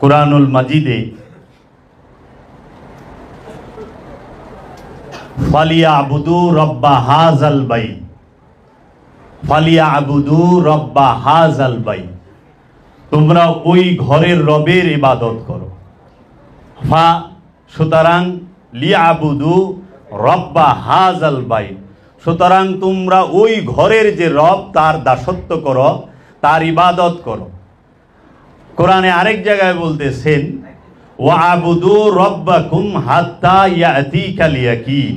কুরআনুল মাজিদে ফালিয়াবুদু রব্বা হাযাল বাইত, ফালিয়াবুদু রব্বা হাযাল বাইত, তোমরা ওই ঘরের রবের ইবাদত করো। ফা সুতরাং লিয়াবুদু রব্বা হাযাল বাইত, সুতরাং তোমরা ওই ঘরের যে রব তার দাসত্ব করো, তার ইবাদত করো। কোরআনে আরেক জায়গায় বলতেছেন ওয়াবুদু রব্বাকুম হাত্তা ইয়াতিকাল ইয়াকিন,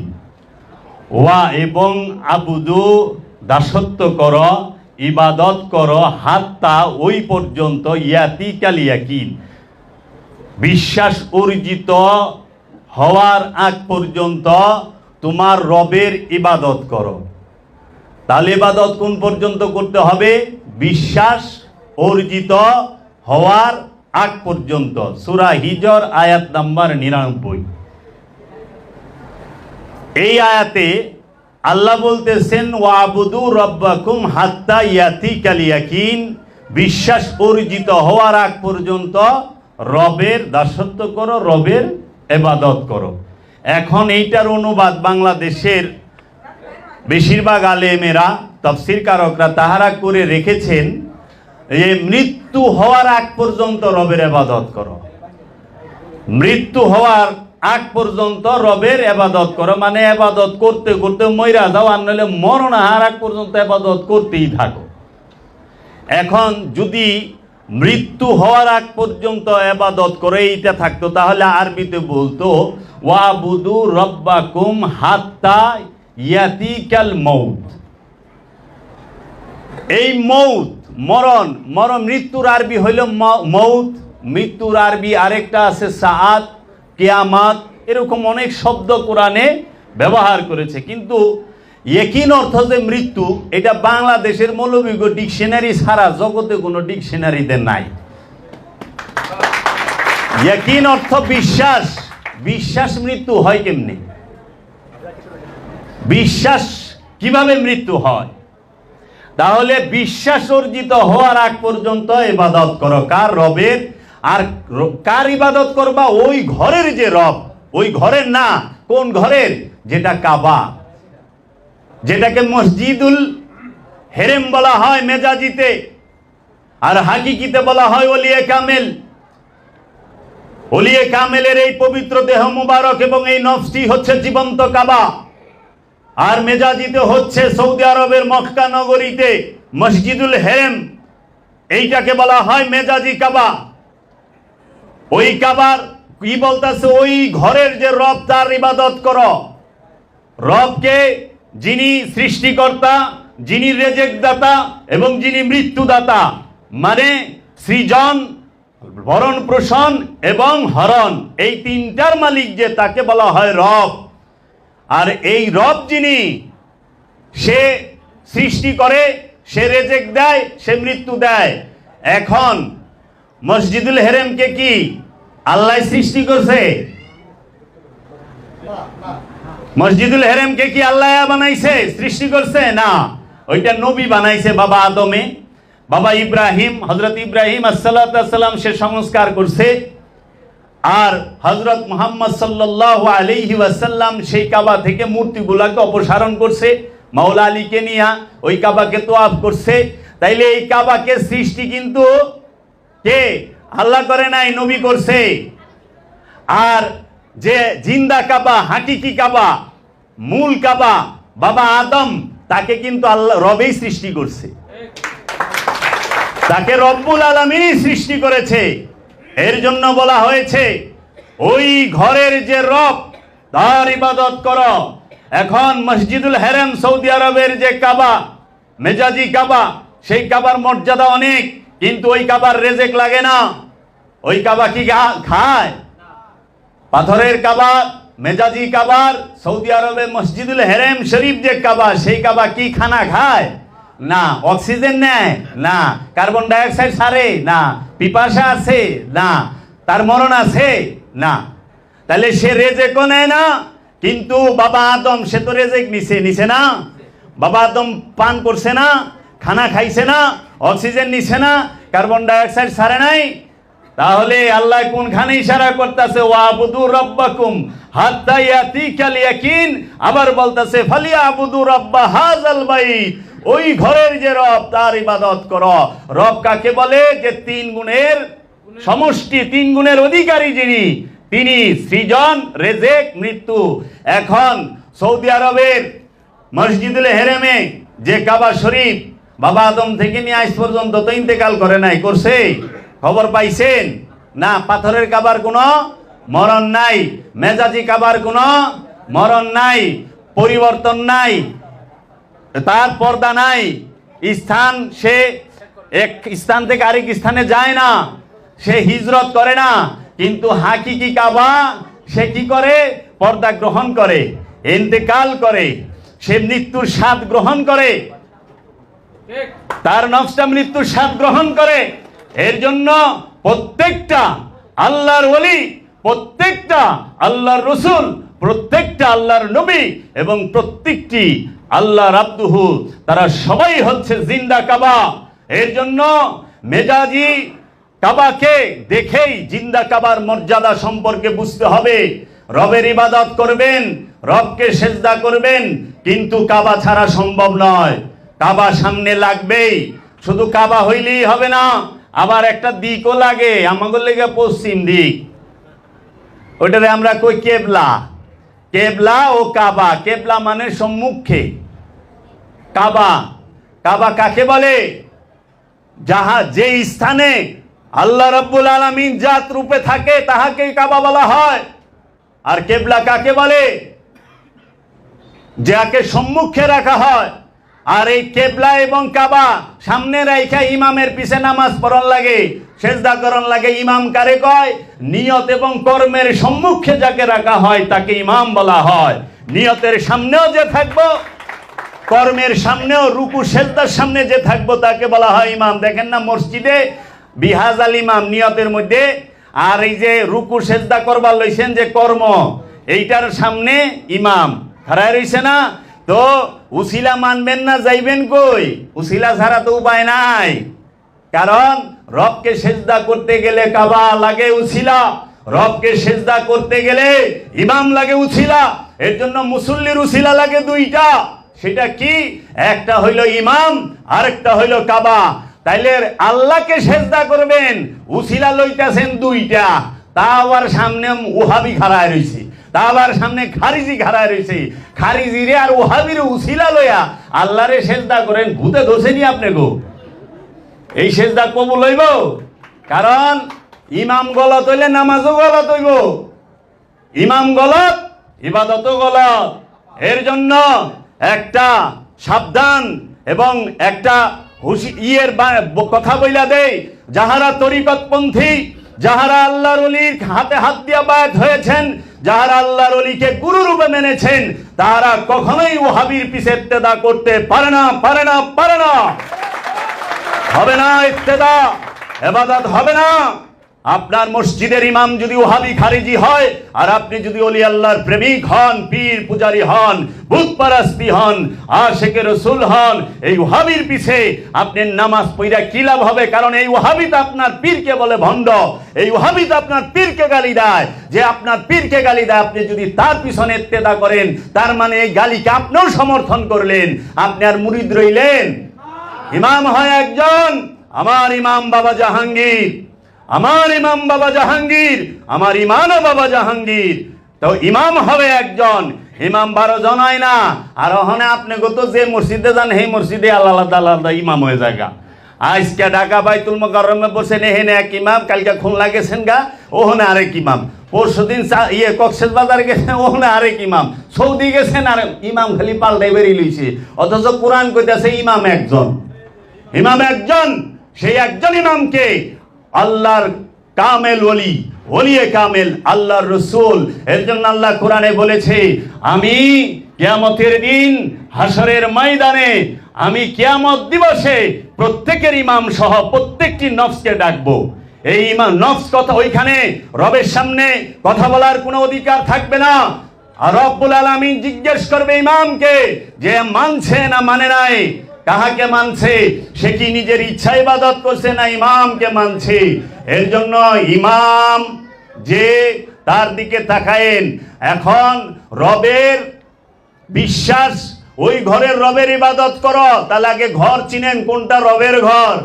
ওয়া এবং আবুদু দাসত্ব করো, ইবাদত করো, হাত্তা ওই পর্যন্ত, ইয়াতিকাল ইয়াকিন বিশ্বাস অর্জিত হওয়ার আগ পর্যন্ত তোমার রবের ইবাদত করো। তাহলে ইবাদত কোন পর্যন্ত করতে হবে? বিশ্বাস অর্জিত হওয়ার আগ পর্যন্ত। সূরা হিজর আয়াত নাম্বার 99। এই আয়াতে আল্লাহ বলতেছেন ওয়াবুদু রব্বাকুম হাত্তা ইয়াতিকাল ইয়াকিন, বিশ্বাস অর্জিত হওয়ার আগ পর্যন্ত রবের দাসত্ব করো, রবের ইবাদত করো। এখন এইটার অনুবাদ বাংলাদেশের বেশিরভাগ আলেমেরা, তাফসীর কারকরা তাহারা করে রেখেছেন যে মৃত্যু হওয়ার আগ পর্যন্ত রবের ইবাদত করো। মৃত্যু হওয়ার আগ পর্যন্ত রবের ইবাদত করো, মানে ইবাদত করতে করতে মইরা যাও, আর নইলে মরণ হওয়ার আগ পর্যন্ত ইবাদত করতেই থাকো। এখন যদি মৃত্যু হওয়ার আগ পর্যন্ত ইবাদত করে এইটা থাকতো, তাহলে আরবিতে বলতো ওয়াবুদু রব্বাকুম হাত্তা ইয়াতিকাল মাউত। এই মৌত, মরণ, মৃত্যুর আরবি হইল মৌত। মৃত্যুর আরবি আরেকটা আছে সাআত, কিয়ামাত, এরকম অনেক শব্দ কোরআনে ব্যবহার করেছে। কিন্তু ইয়াকিন অর্থ যে মৃত্যু, এটা বাংলাদেশের মৌলবিজ্ঞ ডিকশনারি ছাড়া জগতে কোনো ডিকশনারিতে নাই। ইয়াকিন অর্থ বিশ্বাস। বিশ্বাস মৃত্যু হয় কেমনি? বিশ্বাস কিভাবে মৃত্যু হয়? তাহলে বিশ্বাস অর্জিত হওয়ার আগ পর্যন্ত ইবাদত করো কার? রবের। আর কার ইবাদত করবা? ওই ঘরের যে রব, ওই ঘরের না, কোন ঘরের? যেটা কাবা, যেটাকে মসজিদুল হেরেম বলা হয় মেজাজিতে, আর হাকিকিতে বলা হয় ওলিয়ে কামেল। ওলিয়ে কামেলের এই পবিত্র দেহ মুবারক এবং এই নফসটি হচ্ছে জীবন্ত কাবা, আর মেজাজিতে হচ্ছে সৌদি আরবের মক্কা নগরীতে মসজিদুল হেরেম, এইটাকে বলা হয় মেজাজি কাবা। ওই কাবার কি বলতেছে? ওই ঘরের যে রব তার ইবাদত করো। রবকে, যিনি সৃষ্টিকর্তা, যিনি রেজেক দাতা এবং যিনি মৃত্যুদাতা, মানে সৃজন, ভরণ পোষণ এবং হরণ, এই তিনটার মালিক যে, তাকে বলা হয় রব। আর এই রব যিনি, সে সৃষ্টি করে, সে রেজেক দেয়, সে মৃত্যু দেয়। এখন মসজিদুল হেরেমকে কি আল্লাহ সৃষ্টি করছে? মসজিদুল হেরেমকে কি আল্লাহ বানাইছে, সৃষ্টি করছে? না, ওইটা নবী বানাইছে। বাবা আদমে, বাবা ইব্রাহিম, হযরত ইব্রাহিম আসসালাতু ওয়াসসালাম সে সংস্কার করছে। আর হযরত মুহাম্মদ সাল্লাল্লাহু আলাইহি ওয়াসাল্লাম সেই কাবা থেকে মূর্তিগুলাকে অপসারণ করছে, মাওলা আলীকে নিয়া ওই কাবাকে তোয়াফ করছে। তাইলে এই কাবাকে সৃষ্টি কিন্তু কে? আল্লাহ করে নাই, নবী করছে। আর যে জিন্দা কাবা, হাকিকি কাবা, মূল কাবা, বাবা আদম, তাকে কিন্তু আল্লাহ রবেই সৃষ্টি করছে, তাকে রব্বুল আলামিনই সৃষ্টি করেছে। এর জন্য বলা হয়েছে ওই ঘরের যে রব তার ইবাদত করো। এখন মসজিদুল হেরেম, সৌদি আরবের যে কাবা, মেজাজি কাবা, সেই কাবার মর্যাদা অনেক, কিন্তু ওই কাবার রেজেক লাগে না। ওই কাবা কি খায়? পাথরের কাবা, মেজাজি কাবার, সৌদি আরবে মসজিদুল হেরেম শরীফ যে কাবা, সেই কাবা কি খানা খায়? না। অক্সিজেন নেয়? না। কার্বন ডাইঅক্সাইড ছাড়ে? না। পিপাসা আছে? না। তার মরণ আছে? না। তাহলে সে রেজেকও নেয় না। কিন্তু বাবা আদম, সে তো রেজেক নিছে না? বাবা আদম পান করছে না? খানা খাইছে না? অক্সিজেন নিছে না? কার্বন ডাইঅক্সাইড ছাড়ে নাই? তাহলে আল্লাহ কোনখানে ইশারা করতেছে ওয়াবুদু রাব্বাকুম হাত্তা ইয়াতিকাল ইয়াকিন, আবার বলতেছে ফালিয়াবুদু রাব্বা হাযাল বাইত, ওই ঘরের যে রব তার ইবাদত করো। রব কাকে বলে? যে তিন গুণের সমষ্টি, তিন গুণের অধিকারী যিনি, তিনি সৃজন, রেজেক, মৃত্যু। এখন সৌদি আরবের মসজিদুল হেরেমে যে কাবা শরীফ বাবা আদম থেকে নিয়ে আজ পর্যন্ত তো ইন্তেকাল করে নাই, করছে? খবর পাইছেন না? পাথরের কাবার কোনো মরণ নাই, মেজাজি কাবার কোনো মরণ নাই, পরিবর্তন নাই, তার পর্দা নাই, স্থান সে এক স্থান থেকে আরেক স্থানে যায় না, সে হিজরত করে না। কিন্তু হাকিকি কাবা সে কি করে? পর্দা গ্রহণ করে, ইন্তেকাল করে, সে মৃত্যুর স্বাদ গ্রহণ করে, তার নফসটা মৃত্যুর স্বাদ গ্রহণ করে। এর জন্য প্রত্যেকটা আল্লাহর ওলি, প্রত্যেকটা আল্লাহর রসুল, প্রত্যেকটা আল্লাহর নবী এবং প্রত্যেকটি আল্লাহর আব্দুহু, তারা সবাই হচ্ছে জিন্দা কাবা। এর জন্য মেজাজি কাবাকে দেখেই জিন্দা কাবার মর্যাদা সম্পর্কে বুঝতে হবে। রবের ইবাদত করবেন, রবকে সেজদা করবেন, কিন্তু কাবা ছাড়া সম্ভব নয়। কাবা সামনে লাগবেই, শুধু কাবা হইলেই হবে না, আবার একটা দিকও লাগে। আমাদের লেগে পশ্চিম দিক, ওইটারে আমরা কই কেবলা। কেবলা ও কাবা, কেবলা মানে সম্মুখে, কাবা, কাবা কাকে বলে? যাহা যে স্থানে আল্লাহ রাব্বুল আলামিন জাত রূপে থাকে তাহাকেই কাবা বলা হয়। আর কেবলা কাকে বলে? যাকে সম্মুখে রাখা হয়। আর এই কেবলা এবং কাবা সামনে রাইখা ইমামের পিছে নামাজ পড়ন লাগে, সেজদা করন লাগে। ইমাম কারে কয়? নিয়ত এবং কর্মের সম্মুখে যাকে রাখা হয় তাকে ইমাম বলা হয়। নিয়তের সামনেও যে থাকবো, কর্মের সামনেও, রুকু সেজদার সামনে যে থাকবো তাকে বলা হয় ইমাম। দেখেন না মসজিদে বিহাজাল ইমাম নিয়তের মধ্যে, আর এই যে রুকু সেজদা করবার লইছেন যে কর্ম, এইটার সামনে ইমাম খাড়ায় রইছে না? তো উসিলা মানবেন না, যাইবেন কই? উসিলা ছাড়া তো উপায় নাই। কারণ রবকে সেজদা করতে গেলে কাবা লাগে উসিলা, রবকে সেজদা করতে গেলে ইমাম লাগে উসিলা। এর জন্য মুসল্লির উসিলা লাগে দুইটা। সেটা কি? একটা হইল ইমাম, আরেকটা হইল কাবা। তাইলে আল্লাহকে সেজদা করবেন, উসিলা লইতেছেন দুইটা। তা আবার সামনে ওহাবি খাড়ায় রইছে, তা আবার সামনে খারিজি খাড়ায় রইছে। খারিজিরে আর ওহাবির উসিলা লইয়া আল্লাহরে সেজদা করেন, ভূতে ধরছেনি আপনি গো? এই সেজদা কবুল হইব? কারণ ইমাম গলত হইলে নামাজও গলত হইব, ইমাম গলত ইবাদতও গলত। এর জন্য একটা সাবধান এবং একটা কথা বইলা দেই, যাহারা তরিকতপন্থী, যাহারা আল্লাহর ওলির হাতে হাত দিয়া বায়াত হয়েছেন, যাহারা আল্লাহর ওলিকে গুরু রূপে মেনেছেন, তারা কখনোই ওহাবির পিছে ইক্তেদা করতে পারে না, পারে না, পারে না, হবে না। ইক্তেদা ইবাদত হবে না। আপনার মসজিদের ইমাম যদি ওহাবি খারিজি হয়, আর আপনি যদি ওলি আল্লাহর প্রেমিক হন, পীর পূজারী হন, বুতপারাস্তি হন, আশিকে রাসূল হন, এই ওহাবির পিছে আপনি নামাজ পড়া কি লাভ হবে? কারণ এই ওহাবি তো আপনার পীরকে বলে ভণ্ড, এই ওহাবি তো আপনার পীরকে গালি দেয়। যে আপনার পীরকে গালি দেয়, আপনি যদি তার পিছনে ইক্তেদা করেন, তার মানে এই গালিকে আপনিও সমর্থন করলেন, আপনি আর মুরিদ রইলেন। ইমাম হয় একজন, আমার ইমাম বাবা জাহাঙ্গীর, আমার ইমাম বাবা জাহাঙ্গীর, আমার ইমানও বাবা জাহাঙ্গীর। তো ইমাম হবে একজন, ইমাম 12 জন হয় না। আর ওখানে আপনি গত যে মসজিদে যান, সেই মসজিদে আলাদা আলাদা ইমাম হয়ে যায়। আজকে ঢাকা বাইতুল মুকাররমে বসেন, এখানে এক ইমাম, কালকে খুলনা গেছেন গা, ওখানে আরেক ইমাম, পরশুদিন কক্সবাজার গেছেন, ওখানে আরেক ইমাম, সৌদি গেছেন, আর ইমাম খালি পাল্টাই বেরিয়ে লইছে। অথচ কোরআন কইতাছে ইমাম একজন, ইমাম একজন। সেই একজন ইমামকে আল্লাহর কামেল ওলি, ওলিয়ে কামেল, আল্লাহর রসুল। এর জন্য আল্লাহ কোরআনে বলেছে, আমি কিয়ামতের দিন হাসরের ময়দানে, আমি কিয়ামত দিবসে প্রত্যেকের ইমাম সহ প্রত্যেকটি নফসকে ডাকবো। এই ইমাম নফস কথা, ওইখানে রবের সামনে কথা বলার কোনো অধিকার থাকবে না। আর রব্বুল আলামিন জিজ্ঞেস করবে ইমামকে যে মানছে না মানে নাই। কাহাকে মানছে? সে কি নিজের ইচ্ছা ইবাদত করছে না ইমামকে মানছে? এর জন্য ইমাম যে তার দিকে তাকায়েন। এখন রবের বিশ্বাস, ওই ঘরের রবের ইবাদত করো, তাহলে আগে ঘর চিনেন কোনটা রবের ঘর।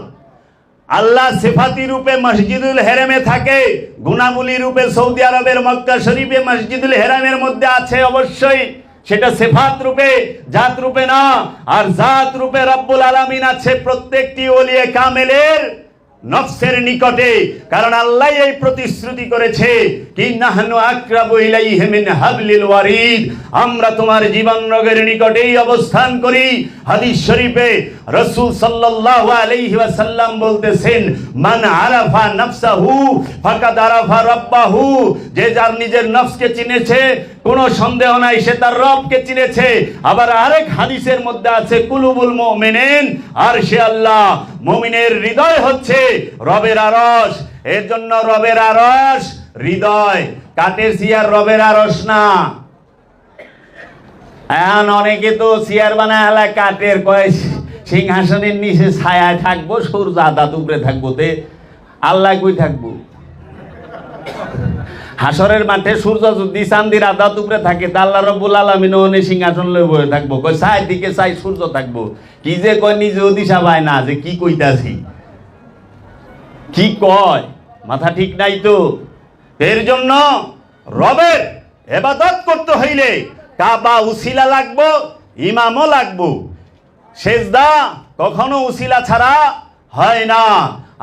আল্লাহ সিফাতি রূপে মসজিদুল হেরামে থাকে, গুনামুলি রূপে সৌদি আরবের মক্কা শরীফে মসজিদুল হেরামের মধ্যে আছে অবশ্যই, সেটা সিফাত রূপে, জাত রূপে না। আর জাত রূপে রব্বুল আলামিন আছে প্রত্যেকটি ওলিয়ে কামেলের নফসের নিকটে, কারণ আল্লাহ এই প্রতিশ্রুতি করেছে কি নাহনু আকরাবু ইলাইহি মিন হাবলিল ওয়ারিদ, আমরা তোমার জীবন রগের নিকটেই অবস্থান করি। হাদিস শরীফে রাসূল সাল্লাল্লাহু আলাইহি ওয়াসাল্লাম বলতেছেন, মান আরাফা নাফসাহু ফাকাদ আরাফা রাব্বাহু, যে যার নিজের নফসকে চিনেছে কোনো সন্দেহ নাই সে তার রবকে চিনেছে। আবার আরেক হাদিসের মধ্যে আছে কুলুবুল মুমিনিন আরশে আল্লাহ, মুমিনের হৃদয় হচ্ছে রবের আরশ। এর জন্য রবের আরশ হৃদয়, কাঠের চেয়ার রবের আরশ না। এখন অনেকে তো চেয়ার বানায় হেলা কাঠের, কয় সিংহাসনের নিচে ছায়ায় থাকবো, সূর্য আদাত উপরে থাকবো, তে আল্লাহ কই থাকবো? হাসরের মাঠে সূর্য যদি চাঁদির আদাত উপরে থাকে তা আল্লাহ রব্বুল আলামিন ওনে সিংহাসন লয়ে বসে থাকবো, কয় ছায় দিকে চাই সূর্য থাকবো। কি যে কয় নিজেও দিশা পায় না যে কি কইতাছি, কি কয়, মাথা ঠিক নাই তো। এর জন্য রবের ইবাদত করতে হইলে কাবা উসিলা লাগবো, ইমামও লাগবো। সেজদা কখনো উসিলা ছাড়া হয় না।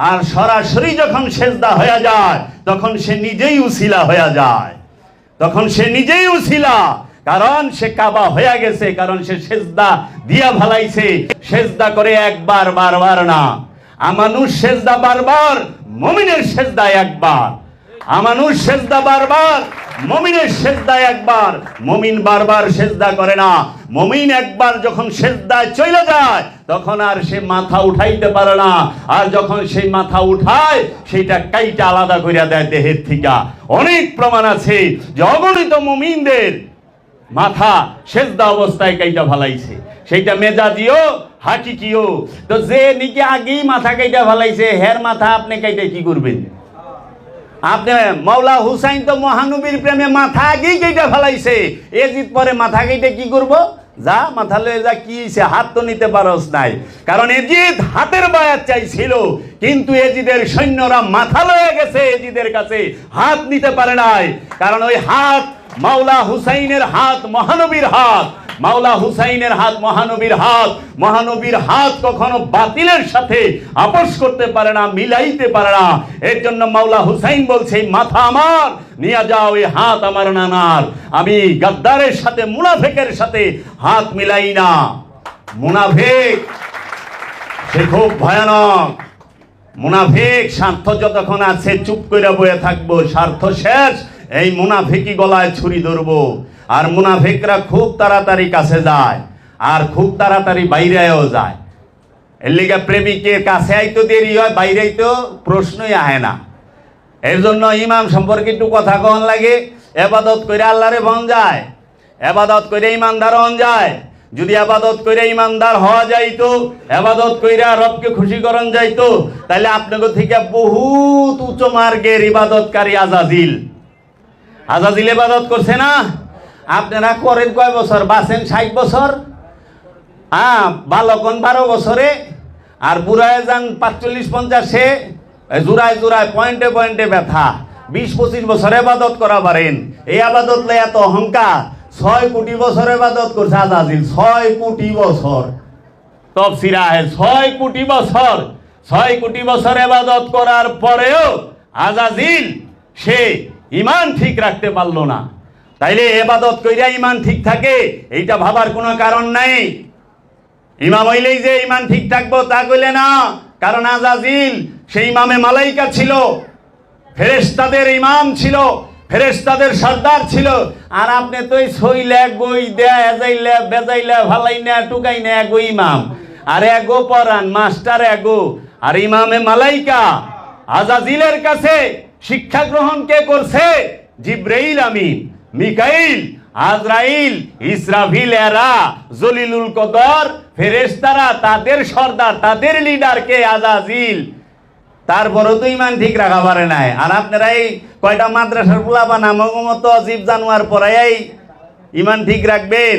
আর সরাসরি যখন সেজদা হয়ে যায় তখন সে নিজেই উসিলা হয়ে যায়, তখন সে নিজেই উসিলা, কারণ সে কাবা হয়ে গেছে, কারণ সে সেজদা দিয়া ভালাইছে। সেজদা করে একবার, বারবার না। আমানুষ সেজদা বারবার, মুমিনের সেজদা একবার। আমানুষ সেজদা বারবার, মুমিনের সেজদা একবার। মুমিন বারবার সেজদা করে না। মুমিন একবার যখন সেজদায় চলে যায় তখন আর সে মাথা উঠাইতে পারে না। আর যখন সেই মাথা উঠায় সেটা কাইটা আলাদা করিয়া দেয় দেহের থেকে। অনেক প্রমাণ আছে যে অগণিত মুমিনদের মাথা সেজদা অবস্থায় কাইটা ফালাইছে, সেইটা মেজাজিও হাকিকিও। তো যে নিকে আগেই মাথা কাইটা ফালাইছে হের মাথা আপনি কাইটা কি করবেন? আপনি মাওলা হুসাইন তো মহানবীর প্রেমে মাথা আগেই কেটে ফেলাইছে, এজিদ পরে মাথা কেটে কি করব? যা মাথা লয়ে যা, কি হাত তো নিতে পারস নাই। কারণ এজিদ হাতের বায়াত চাইছিল, কিন্তু এজিদের সৈন্যরা মাথা লয়ে গেছে, এজিদের কাছে হাত নিতে পারে নাই। কারণ ওই হাত মাওলা হুসাইনের হাত, মহানবীর হাত। মাওলা হুসাইনের হাত মহানবীর হাত। মহানবীর হাত কখনো বাতিলের সাথে আপোষ করতে পারে না, মিলাইতে পারে না। এর জন্য মাওলা হুসাইন বলছে, মাথা আমার নিয়ে যাও, এই হাত আমার নানার। আমি গাদ্দারের সাথে, মুনাফিকের সাথে হাত মিলাই না। মুনাফিক সে খুব ভয়ানক। মুনাফিক স্বার্থ যতক্ষণ আছে চুপ করে বয়ে থাকবো, স্বার্থ শেষ এই মুনাফিকি গলায় ছুরি ধরবো। আর মুনাফিকরা খুব তাড়াতাড়ি কাছে যায় আর খুব তাড়াতাড়ি বাইরেও যায়। এর লিগে প্রেমিকের কাছে আইতো দেরি হয়, বাইরে তো প্রশ্নই আহে না। এর জন্য ইমাম সম্পর্কে একটু কথা কন লাগে। এবাদত করে আল্লাহরে বন যায়, এবাদত করে ইমানদার হন যায়। যদি আবাদত করে ইমানদার হওয়া যাইতো, আবাদত কইরা রবকে খুশি করন যাইতো, তাহলে আপনাকে থেকে বহুত উচ্চ মার্গের ইবাদতকারী আজাজিল। আজাজিল ইবাদত করছে না? আপনারা করেন কয় বছর? বাঁচেন 60 বছর, হ্যাঁ, বালকন 12 বছরে, আর বুড়ায় যান 45-50-এ, জোড়ায় জোড়ায় পয়েন্টে পয়েন্টে ব্যথা। 20-25 বছর ইবাদত করা পারেন। এই আবাদত লাই এত অহংকার। 6 কোটি বছর ইবাদত করছে আজাজিল, 6 কোটি বছর। তফসিরা 6 কোটি বছর, 6 কোটি বছর ইবাদত করার পরেও আজাজিল সে ইমান ঠিক রাখতে পারলো না। তাইলে ইবাদত কইরা ইমান ঠিক থাকে এইটা ভাবার কোনো কারণ নাই। ইমাম হইলেই যে ইমান ঠিক থাকবো তা কইলে না। কারণ আজাজিল সেই ইমামে মালাইকা ছিল, ফেরেশতাদের ইমাম ছিল, ফেরেশতাদের সর্দার ছিল। আর আপনি তো সইলে গই দেয় যাইলে বেজাইলে ভালাইনা টুকাইনা এগো ইমাম, আর এগো পরান মাস্টার এগো। আর ইমামে মালাইকা আজাজিলের কাছে শিক্ষা গ্রহণ কে করছে? জিব্রাইল আমিন, মিকাইল আজরাইল, ইসরাফিল এরা জলিলুল কদর ফেরেশতারা, তাদের সর্দার, তাদের লিডার কে? আজাজিল। তারপরেও তো ইমান ঠিক রাখা পারে নাই। আর আপনারা এই কয়টা মাদ্রাসার পোলাপা নামক মতো জীব জানোয়ার পড়াই ইমান ঠিক রাখবেন?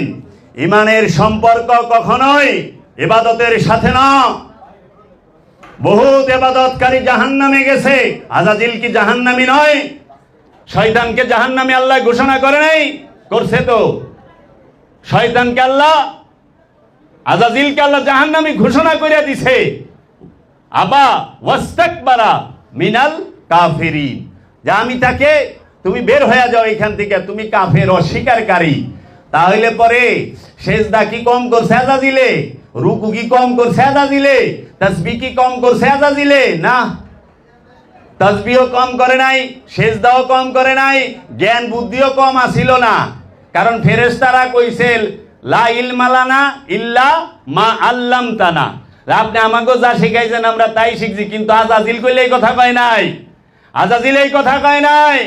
ইমানের সম্পর্ক কখনোই ইবাদতের সাথে না। বহুত ইবাদতকারী জাহান্নামে গেছে। আজাজিল কি জাহান্নামী নয়? শয়তানকে জাহান্নামী আল্লাহ ঘোষণা করে নাই? করছে তো। শয়তানকে আল্লাহ, আজাজিলকে আল্লাহ জাহান্নামী ঘোষণা করে দিছে। আবা ওয়াস্তাকবারা মিনাল কাফিরিন, যে আমি তাকে, তুমি বের হয়ে যাও এখান থেকে, তুমি কাফের, অস্বীকারী। তাহলে পরে সেজদা কি কম করছে আজাজিলে? রুকু কি কম করছে আজাজিলে? তাসবিহ কি কম করছে আজাজিলে? না, তাসবিহও কম করে নাই, সেজদাও কম করে নাই, জ্ঞান বুদ্ধিও কম আসিল না। কারণ ফেরেশতারা কইছে লা ইলমা লানা ইল্লা মা আল্লামতানা, আপনি আমাকে যা শিখাইছেন আমরা তাই শিখছি। কিন্তু আজাজিল কইলে এই কথা কয় নাই। আজাজিল এই কথা কয় নাই।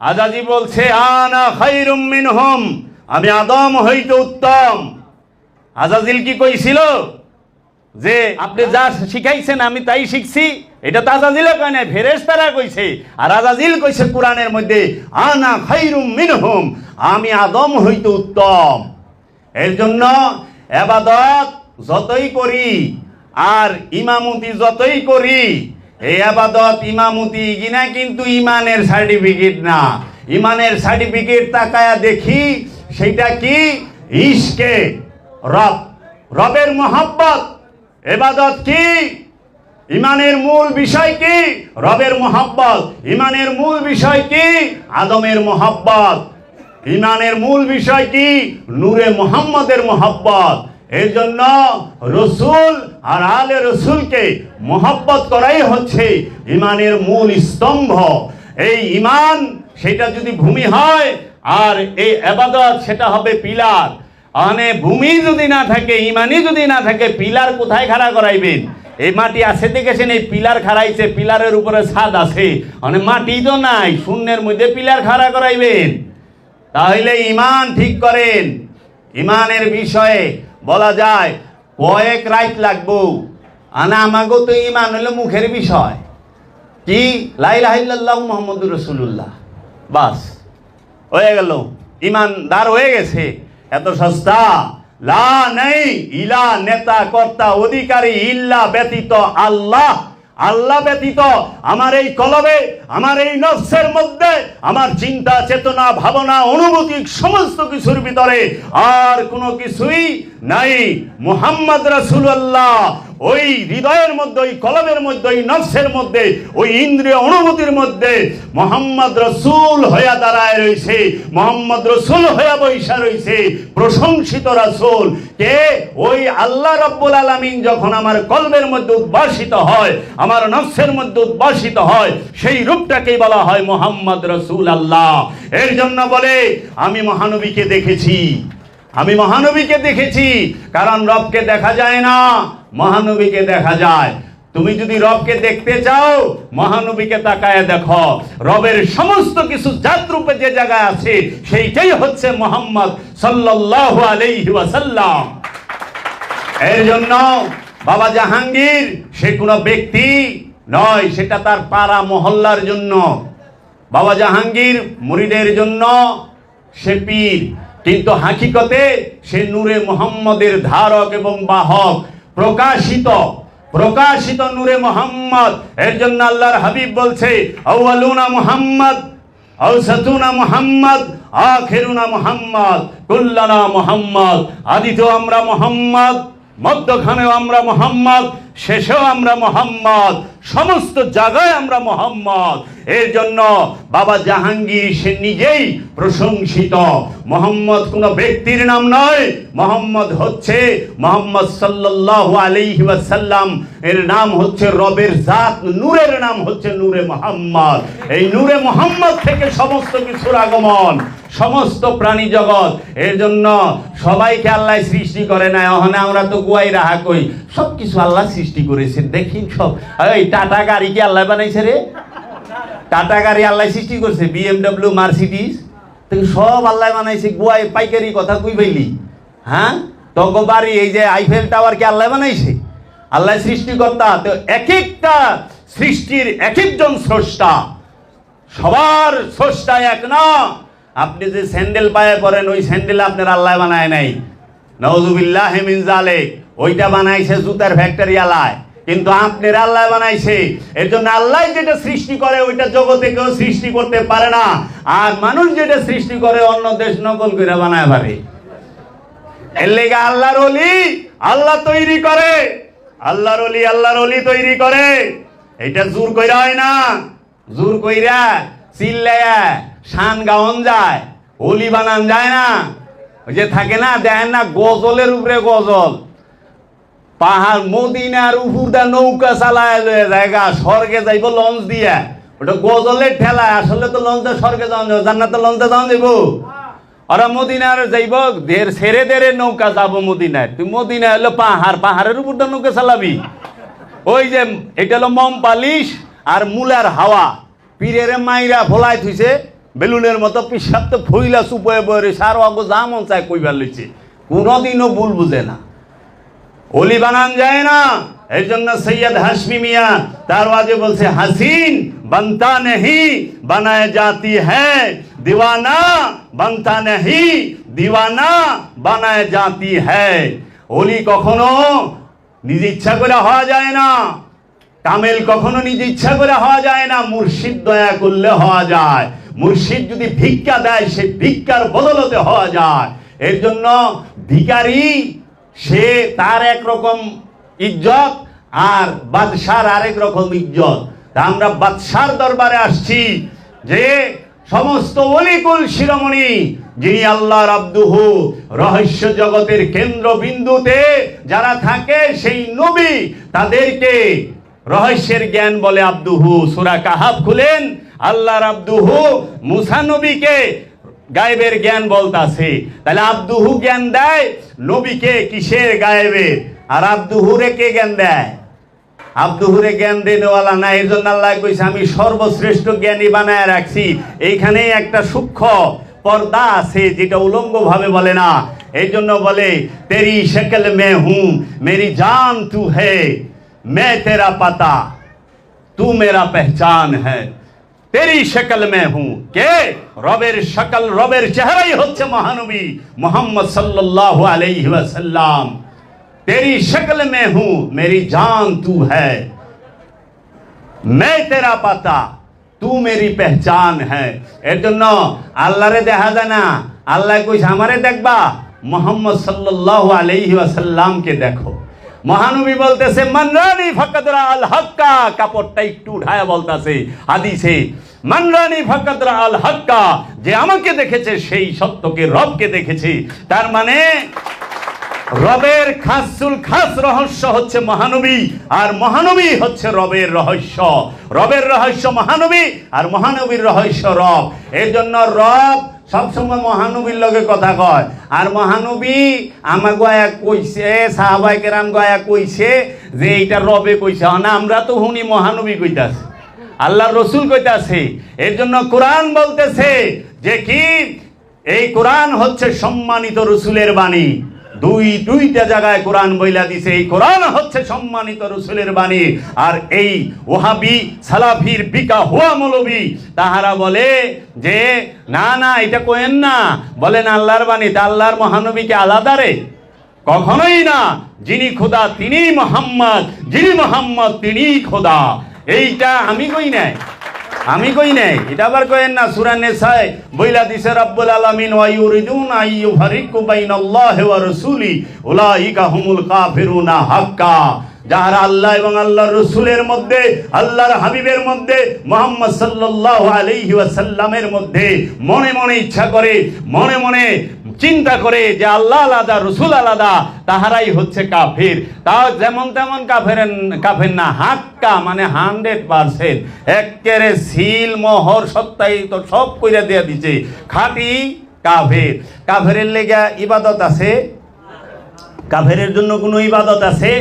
আজাজিল বলছে আনা খায়রুম মিনহুম, আমি আদম হইতে উত্তম। আজাজিল কি কইছিল যে আপনি যা শিখাইছেন আমি তাই শিখছি? এটা তো আজাজিলে কয় নাই, ফেরেশতারা কইছে। আর আজাজিল কইছে কোরআনের মধ্যে আনা খায়রুম মিনহুম, আমি আদম হইতে উত্তম। এর জন্য ইবাদত যতই করি আর ইমামতি যতই করি, এই ইবাদত ইমামতি কিনা কিন্তু ইমানের সার্টিফিকেট না। ইমানের সার্টিফিকেট তাকায়া দেখি সেটা কি? ইশকে রব, রবের মোহাব্বত। ইবাদত কি? ইমানের মূল বিষয় কি? রবের মোহাব্বত। ইমানের মূল বিষয় কি? আদমের মোহাব্বত। ইমানের মূল বিষয় কি? নূরে মুহাম্মদের মোহাব্বত। এর জন্য রসুল আর আলে রসুলকে মোহাব্বত করাই হচ্ছে ইমানের মূল স্তম্ভ। এই ইমান সেটা যদি ভূমি হয় আর এই ইবাদত সেটা হবে পিলার। মানে ভূমি যদি না থাকে, ইমানই যদি না থাকে, পিলার কোথায় খাড়া করাইবেন? এই মাটি আছে দেখেছেন, এই পিলার খাড়াইছে, পিলারের উপরে ছাদ আছে, মানে মাটি তো নাই, শূন্যের মধ্যে পিলার খাড়া করাইবেন? তাহলে ইমান ঠিক করেন। ইমানের বিষয়ে বলা যায় কয়েক রাইট লাগবো। আনা আমাগো তো ইমান হলো মুখের বিষয়। কি? লা ইলাহা ইল্লাল্লাহু মুহাম্মাদুর রাসূলুল্লাহ, বাস হয়ে গেল, ইমানদার হয়ে গেছে। এত সস্তা? লা নেই, ইলা নেতা কর্তা অধিকারী, ইল্লা ব্যতীত আল্লাহ, আল্লাহ ব্যতীত আমার এই কলবে, আমার এই নফসের মধ্যে, আমার চিন্তা চেতনা ভাবনা অনুভূতি সমস্ত কিছুর ভিতরে আর কোনো কিছুই নাই। মুহাম্মদ রাসূলুল্লাহ ওই হৃদয়ের মধ্যে, ওই কলবের মধ্যে, ওই নফসের মধ্যে, ওই ইন্দ্রিয় অনুভূতির মধ্যে মুহাম্মদ রাসূল হইয়া দাঁড়ায় রইছে, মুহাম্মদ রাসূল হইয়া বৈশা রইছে। প্রশংসিত রাসূল কে? ওই আল্লাহ রাব্বুল আলামিন যখন আমার কলবের মধ্যে উদ্ভাসিত হয়, আমার নফসের মধ্যে উদ্ভাসিত হয়, সেই রূপটাকেই বলা হয় মুহাম্মদ রাসূলুল্লাহ। এর জন্য বলে আমি মহানবীকে দেখেছি, আমি মহানবীকে দেখেছি। কারণ রবকে দেখা যায় না, মহানবীকে দেখা যায়। তুমি যদি রবকে দেখতে চাও, মহানবীকে তাকায় দেখো। রবের সমস্ত কিছু জাতরূপে যে জায়গায় আছে সেইটাই হচ্ছে মুহাম্মদ সাল্লাল্লাহু আলাইহি ওয়াসাল্লাম। এর জন্য বাবা জাহাঙ্গীর সে কোনো ব্যক্তি নয়, সেটা তার পাড়া মহল্লার জন্য। বাবা জাহাঙ্গীর মুরিদের জন্য সে পীর, কিন্তু হাকিকতে সে নূরে মুহাম্মদের ধারক এবং বাহক, প্রকাশিত প্রকাশিত নূরে মুহাম্মদ। এর জন্য আল্লাহর হাবিব বলছে আউয়ালুনা মুহাম্মদ, আওসাতুনা মুহাম্মদ, আখিরুনা মুহাম্মদ, কুল্লানা মুহাম্মদ। আদিতেও আমরা মুহাম্মদ, মধ্যখানেও আমরা মুহাম্মদ, শেষেও আমরা মুহাম্মদ, সমস্ত জায়গায় আমরা মুহাম্মদ। এর জন্য বাবা জাহাঙ্গীর সে নিজেই প্রশংসিত। মুহাম্মদ কোনো ব্যক্তির নাম নয়, মুহাম্মদ হচ্ছে মুহাম্মদ সাল্লাল্লাহু আলাইহি ওয়াসাল্লাম। এর নাম হচ্ছে রবের জাত, নূরের নাম হচ্ছে নূরে মুহাম্মদ। এই নূরে মুহাম্মদ থেকে সমস্ত কিছুর আগমন, সমস্ত প্রাণী জগৎ। এর জন্য সবাইকে আল্লাহ সৃষ্টি করে না। ওখানে আমরা তো গুয়াই রাহা কই, সব কিছু আল্লাহ সৃষ্টি করেছে। দেখি সব, এই টাটা গাড়ি কি আল্লাহ বানাইছে রে? টাটা গাড়ি আল্লাহ সৃষ্টি করছে, BMW, মার্সিডিজ তুই সব আল্লাহ বানাইছে, গুয়ায় পাইকারি কথা কই পাইলি? হ্যাঁ, তগো বাড়ি এই যে আইফেল টাওয়ার কি আল্লাহ বানাইছে? আল্লাহ সৃষ্টিকর্তা। তো এক একটা সৃষ্টির এক একজন স্রষ্টা, সবার স্রষ্টা এক না। আপনি যে স্যান্ডেল পায়ে পরেন, ওই স্যান্ডেল আপনার আল্লাহ বানায় নাই, নাউযুবিল্লাহি মিন যালিক। ওইটা বানাইছে জুতার ফ্যাক্টরি আলায়, কিন্তু আপনার আল্লাহ বানাইছে। এর জন্য আল্লাহ যেটা সৃষ্টি করে ওইটা জগতে কেউ সৃষ্টি করতে পারে না। আর মানুষ যেটা সৃষ্টি করে অন্য দেশ নকল করে বানায় পারে। এর লেগে আল্লাহর ওলি আল্লাহ তৈরি করে, আল্লাহর ওলি তৈরি করে। এটা জোর কইরা হয় না, জোর কইরা চিল্লায়া শান গাওন যায়, ওলি বানান যায় না। ওই যে থাকে না, দেখেন না, গজলের উপরে গজল, পাহাড় মদিনার উপর দা নৌকা চালায় লয়ে জায়গা স্বর্গে যাইব লঞ্চ দিয়া, ওটা গজলের ঠেলায়। আসলে তো লঞ্চে স্বর্গে যাওয়া যাবে, জান্নাতে লঞ্চে যাওয়া যাইব। ওরা মদিনার যাইব, দের ছেড়ে দেড়ে নৌকা যাবো মদিনায়। তুই মদিনা হলো পাহাড়, পাহাড়ের উপর দা নৌকা চালাবি। ওই যে এটা হলো মম পালিশ আর মুলার হাওয়া, পীরের মাইরা ফোলাই থুইছে বেলুনের মতো, পিসাব তো ফইলা চুপয়ে বয়ে সার অগ যা মন চায় কইবার লইছে, কোনোদিনও ভুল বুঝে না। ওলি বানান যায় না। এই জন্য সৈয়দ হাশমি মিয়া তার ওয়াজে বলছে, হাসিন बनता नहीं बनाए जाती है, दीवाना बनता नहीं दीवाना बनाए जाती है। ওলি কখনো নিজে ইচ্ছা করে হওয়া যায় না, কামেল কখনো নিজে ইচ্ছা করে হওয়া যায় না, মুর্শিদ দয়া করলে হওয়া যায়। মুর্শিদ যদি ভিক্ষা দেয়, সে ভিক্ষার বদলতে হওয়া যায়। এর জন্য ভিখারি সে তার একরকম ইজ্জত, আর বাদশার আরেক রকম ইজ্জত। তা আমরা বাদশার দরবারে আসছি, যে সমস্ত ওলিকুল শিরোমণি, যিনি আল্লাহর আব্দুহু, রহস্য জগতের কেন্দ্রবিন্দুতে যারা থাকে, সেই নবী, তাদেরকে রহস্যের জ্ঞান বলে আব্দুহু। সূরা কাহাফ খুলেন, আল্লাহর আব্দুহু মুসা নবীকে গায়েবের জ্ঞান বলতাছে। তাহলে আব্দুহু জ্ঞান দেয় নবীকে কিসের? গায়েবের। আর আব্দুহুরে কে জ্ঞান দেয়? আব্দুহুরে জ্ঞান দেনেওয়ালা না। এই জন্য আল্লাহ কইছে, আমি সর্বশ্রেষ্ঠ জ্ঞানী বানায় রাখছি। এইখানে একটা সূক্ষ্ম পর্দা আছে, যেটা উলঙ্গ ভাবে বলে না। এই জন্য বলে, তেরি শক্ল মে হুঁ মেরি জান তু হে, मैं तेरा पता तू मेरा पहचान है, तेरी शक्ल में हूं। के रবের शकल, रবের চেহারাই হচ্ছে মহানবী মুহাম্মদ সাল্লাল্লাহু আলাইহি ওয়াসাল্লাম। तेरी शक्ल में हूं मेरी जान तू है, मैं तेरा पता तू मेरी पहचान है। এর জন্য আল্লাহরে দেখা যায় না। আল্লাহ কইছে, আমারে দেখবা, মুহাম্মদ সাল্লাল্লাহু আলাইহি ওয়াসাল্লামকে দেখো। মহানবী বলতেছে, মানরানি ফাকাদরা আল হক্কা, কাপড়টা একটু উঠায় বলতেছে হাদিসে, মানরানি ফাকাদরা আল হক্কা, যে আমাকে দেখেছে সেই সত্যকে, রবকে দেখেছে। তার মানে রবের খাসুল খাস রহস্য হচ্ছে মহানবী, আর মহানবী হচ্ছে রবের রহস্য। রবের রহস্য মহানবী, আর মহানবীর রহস্য রব। এর জন্য রব সবসময় মহানবীর লগে কথা কয়। আর মহানবী আমার গয়া কইছে, সাহাবায়ে কেরাম গয়া কইছে যে এইটা রবে কইছে না, আমরা তো শুনি মহানবী কইতাছে, আল্লাহর রসুল কইতাছে। এর জন্য কোরআন বলতেছে যে কি, এই কোরআন হচ্ছে সম্মানিত রসুলের বাণী। দুইটা জায়গায় কোরআন বইলা দিছে, এই কোরআন হচ্ছে সম্মানিত রসুলের বাণী। আর এই ওহাবি সালাফির বিকা হুয়া মৌলবী, তাহারা বলে যে না না, এটা কোয়েন না, বলেন আল্লাহর বাণী। তা আল্লাহর মহানবীকে আলাদা রে? কখনোই না। যিনি খোদা তিনিই মোহাম্মদ, যিনি মোহাম্মদ তিনিই খোদা। এইটা আমি কই নাই, আমি কই নাই, এটা আবার কইেন না। সূরা নিসায় বইলা দিছে, রব্বুল আলামিন ওয়া ইউরিদুনা আইয়ুফারিকু বাইনাল্লাহি ওয়া রাসূলি উলাইকা হুমুল কাফিরুনা হাক্কা। যারা আল্লাহ এবং আল্লাহর রাসূলের মধ্যে, আল্লাহর হাবিবের মধ্যে, মুহাম্মদ সাল্লাল্লাহু আলাইহি ওয়াসাল্লামের মধ্যে মনে মনে ইচ্ছা করে, মনে মনে চিন্তা করে যে আল্লাহ আলাদা, রসুল আলাদা, তাহারাই হচ্ছে কাফির। তাও যেমন তেমন কাফের না, হাক্কা মানে 100%, একেবারে সিল মোহর সত্যায়িত সব কইরা দিয়া দিছে, খাঁটি কাফের। কাফেরের লেগা ইবাদত আছে? কাফেরের জন্য কোনো ইবাদত আছে?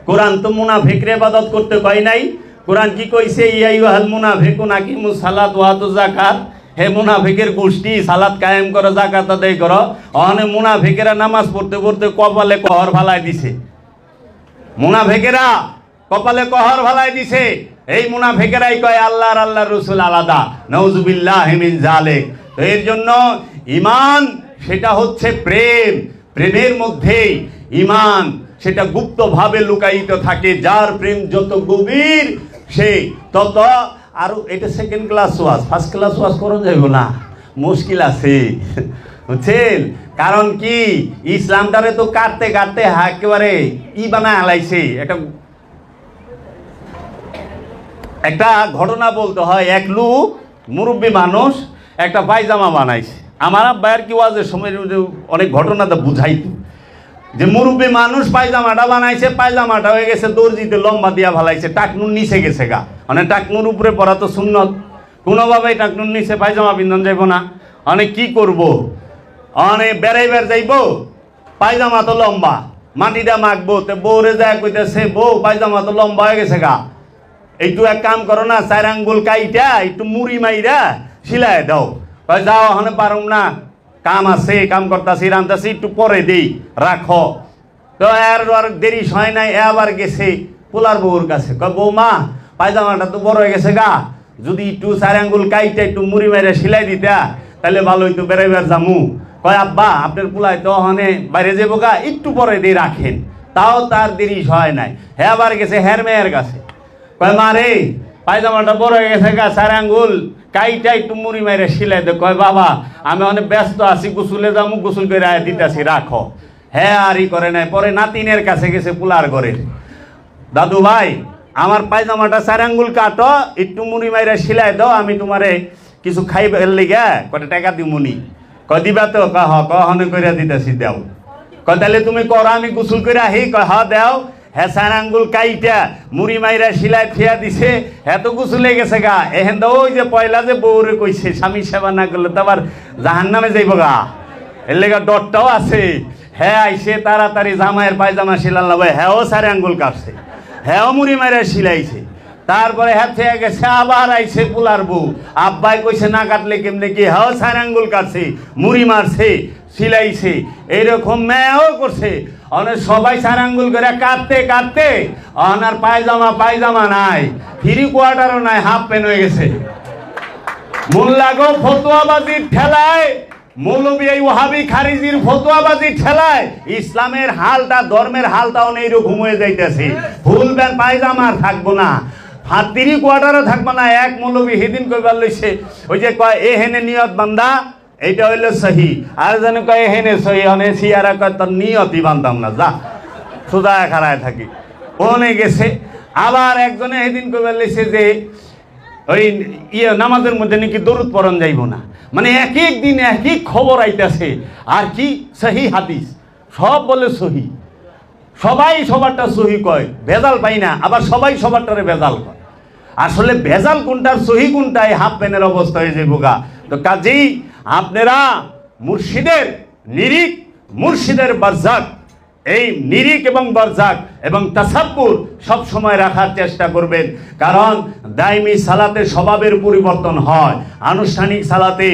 কোরআন তো মুনাফিকরে ইবাদত করতে কয় নাই। কোরআন কি কইছে? ইয়া আইয়ুহাল মুনাফিকুনা আকিমুস সালাত ওয়া আতুজ যাকাত। হে মুনাফিকের গোষ্ঠী, সালাত কায়েম করো, যাকাত আদায় করো। অনেক মুনাফিকেরা নামাজ পড়তে পড়তে কপালে কহর ফালাই দিছে। মুনাফিকেরা কপালে কহর ফালাই দিছে। এই মুনাফিকেরাই কয় আল্লাহর আল্লাহর রসুল আলাদা। নাউজুবিল্লাহি মিন যালিক। তো এর জন্য ঈমান সেটা হচ্ছে প্রেম। প্রেমের মধ্যেই ঈমান সেটা গুপ্তভাবে লুকায়িত থাকে। যার প্রেম যত গভীর সে তত। আর এটা সেকেন্ড ক্লাস ওয়াজ, ফার্স্ট ক্লাস ওয়াজ করা যাইব না, মুশকিল আছে, বুঝছেন? কারণ কি, ইসলামটারে তো কাটতে কাটতে একেবারে বানায় হালাইছে। একটা ঘটনা বলতে হয়। এক লোক মুরব্বী মানুষ একটা পায়জামা বানাইছে। আমার আব্বায়ের কি ওয়াজের সময় অনেক ঘটনাটা বুঝাইতো যে মুরব্বী মানুষ পায়জামাটা বানাইছে, পায়জামাটা হয়ে গেছে দর্জিতে লম্বা দিয়া ভালাইছে, টাকনুর নিচে গেছে গা। মানে টাকনুর উপরে পরা তো সুন্নত, কোনোভাবেই টাকনুর নিচে পায়জামা পিন্ধন যাইব না। অনেক কি করব, অনেক বেড়াইবার যাইব, পায়জামা তো লম্বা, মাটিটা মাখবো। তো বউরে যায় কইতেছে, বউ পায়জামা তো লম্বা হয়ে গেছে গা, একটু এক কাম করো না, 4 আঙ্গুল কাইটা একটু মুড়ি মাইরা সিলাই দাও। কয় যাও, ওখানে পারুম না, কাম আছে, কাম করতেছি, রান্তাছি, একটু পরে দেই, রাখো। তো আর দেরি হয় নাই, আবার গেছে পোলার বউর কাছে। কয় বৌমা, পায়জামাটা তো বড় হয়ে গেছে গা, যদি একটু 4 আঙ্গুল কাইটা একটু মুড়ি মাইরা সিলাই দিতা তাহলে ভালো হইতো, বেড়াইবার জামু। কয় আব্বা, আপনার পোলাই তো ওখানে বাইরে যাবো গা, একটু পরে দিয়ে রাখেন। তাও তার দেরি হয় নাই, হ্যাঁ আবার গেছে হের মেয়ের কাছে। কয় মা রে, পায়জামাটা বড় হয়ে গেছে গা, 4 আঙ্গুল কাইটা একটু মুড়ি মাইরে সিলাই দে। কয় বাবা, আমি অনেক ব্যস্ত আছি, গোসলে যাবো, গোসল করে দিতেছি, রাখো। হ্যাঁ আর ই করে নাই। পরে নাতিনের কাছে গেছে পোলার ঘরে, দাদু ভাই, আমার পায়জামাটা 4 আঙ্গুল কাটো, একটু মুড়ি মাইরে সিলাই দাও, আমি তোমারে কিছু খাইবার লিগা কটা টাকা দিমুনি। কয় দিবা তো? কয় হ। কহনে করে দিতেছি, দেও। কয় তাহলে তুমি করো, আমি গোসল করে আহি। কয় হ দেও। হ্যাঁ 4 আঙ্গুল কাইটা মুড়ি মাইরা সিলাই থিয়া দিছে, হ্যাঁ তো গোসলে গেছে গা। এহেন তো ওই যে পয়লা যে বউরে কইছে স্বামী সেবা না করলে তো আবার জাহান নামে যাইব গা, এর লেগা ডরটাও আছে। হ্যাঁ আইসে তাড়াতাড়ি জামাইয়ের পায়জামা সিলাল না, হ্যাঁও 4 আঙ্গুল কাটছে, হ্যাঁও মুড়ি মাইরা সিলাইছে। তারপরে হ্যাঁ থেকে গেছে, আবার আইসে পোলার বউ, আব্বাই কইছে না কাটলে কেমনে কি, হ্যাঁ 4 আঙ্গুল কাটছে, মুড়ি মারছে, সিলাইছে। এইরকম মেয়েও করছে। অনেক সবাই 4 আঙ্গুল করে কাটতে কাটতে অনার পায়জামা নাই, ফ্রি কোয়ার্টারও নাই, হাফ প্যান্ট হয়ে গেছে। মোল্লাগো ফতোয়াবাজির ঠেলায়, মৌলবী এই ওয়াহাবি খারিজির ফতোয়াবাজির ঠেলায় ইসলামের হালটা, ধর্মের হালটা অনেক এরকম হয়ে যাইতেছে। ফুল প্যান্ট পায়জামা থাকবো না, 3 কোয়ার্টারও থাকবো না। এক মৌলবী সেদিন কইবার লইছে, ওই যে কয় এ হেনে নিয়ত বান্দা, এইটা হইলো সহি। আর যেন কয় হেনে সহি, অনে সিয়ারা কয় তোর নিয়তই বানতাম না, যা সোজা খাড়ায় থাকি। ওনে গেছে। আবার একজনে সেদিন কইবার লইছে যে ওই নামাজের মধ্যে নাকি দরুদ পড়ন যাইব না। মানে এক এক দিন এক এক খবর আইতেছে। আর কি সহি হাদিস সব বলে সহি, সবাই সবারটা সহি কয়, ভেজাল পাই না। আবার সবাই সবারটারে ভেজাল কয়। আসলে ভেজাল কোনটার সহি কোনটা, এই হাফ প্যানের অবস্থা হয়ে যাইব গা। তো কাজেই আপনারা মুর্শিদের নিরিক, মুর্শিদের বারজাক, এই নিরিক এবং বারজাক এবং তাসাব্বুর সব সময় রাখার চেষ্টা করবেন। কারণ দাইমি সালাতে স্বভাবের পরিবর্তন হয়, আনুষ্ঠানিক সালাতে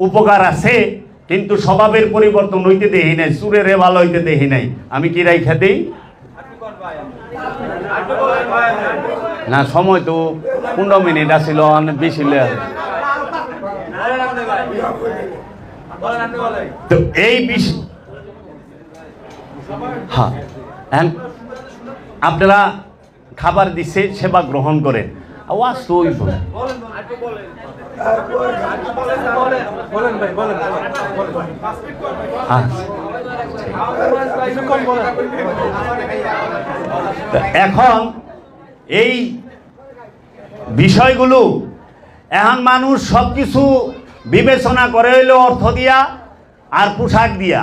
উপকার আছে, কিন্তু স্বভাবের পরিবর্তন হইতে দেখি নাই, সুরের ভালো হইতে দেখি নাই। আমি কি রাইখা দেই না, সময় তো 15 মিনিট আসিল, অনেক বেশি। তো এই বিষয় হ্যাঁ, আপনারা খাবার দিচ্ছে, সেবা গ্রহণ করেন। আওয়াজ তো ওই এখন এই বিষয়গুলো এখন মানুষ সবকিছু বিবেচনা করে হইলো অর্থ দিয়া আর পোশাক দিয়া।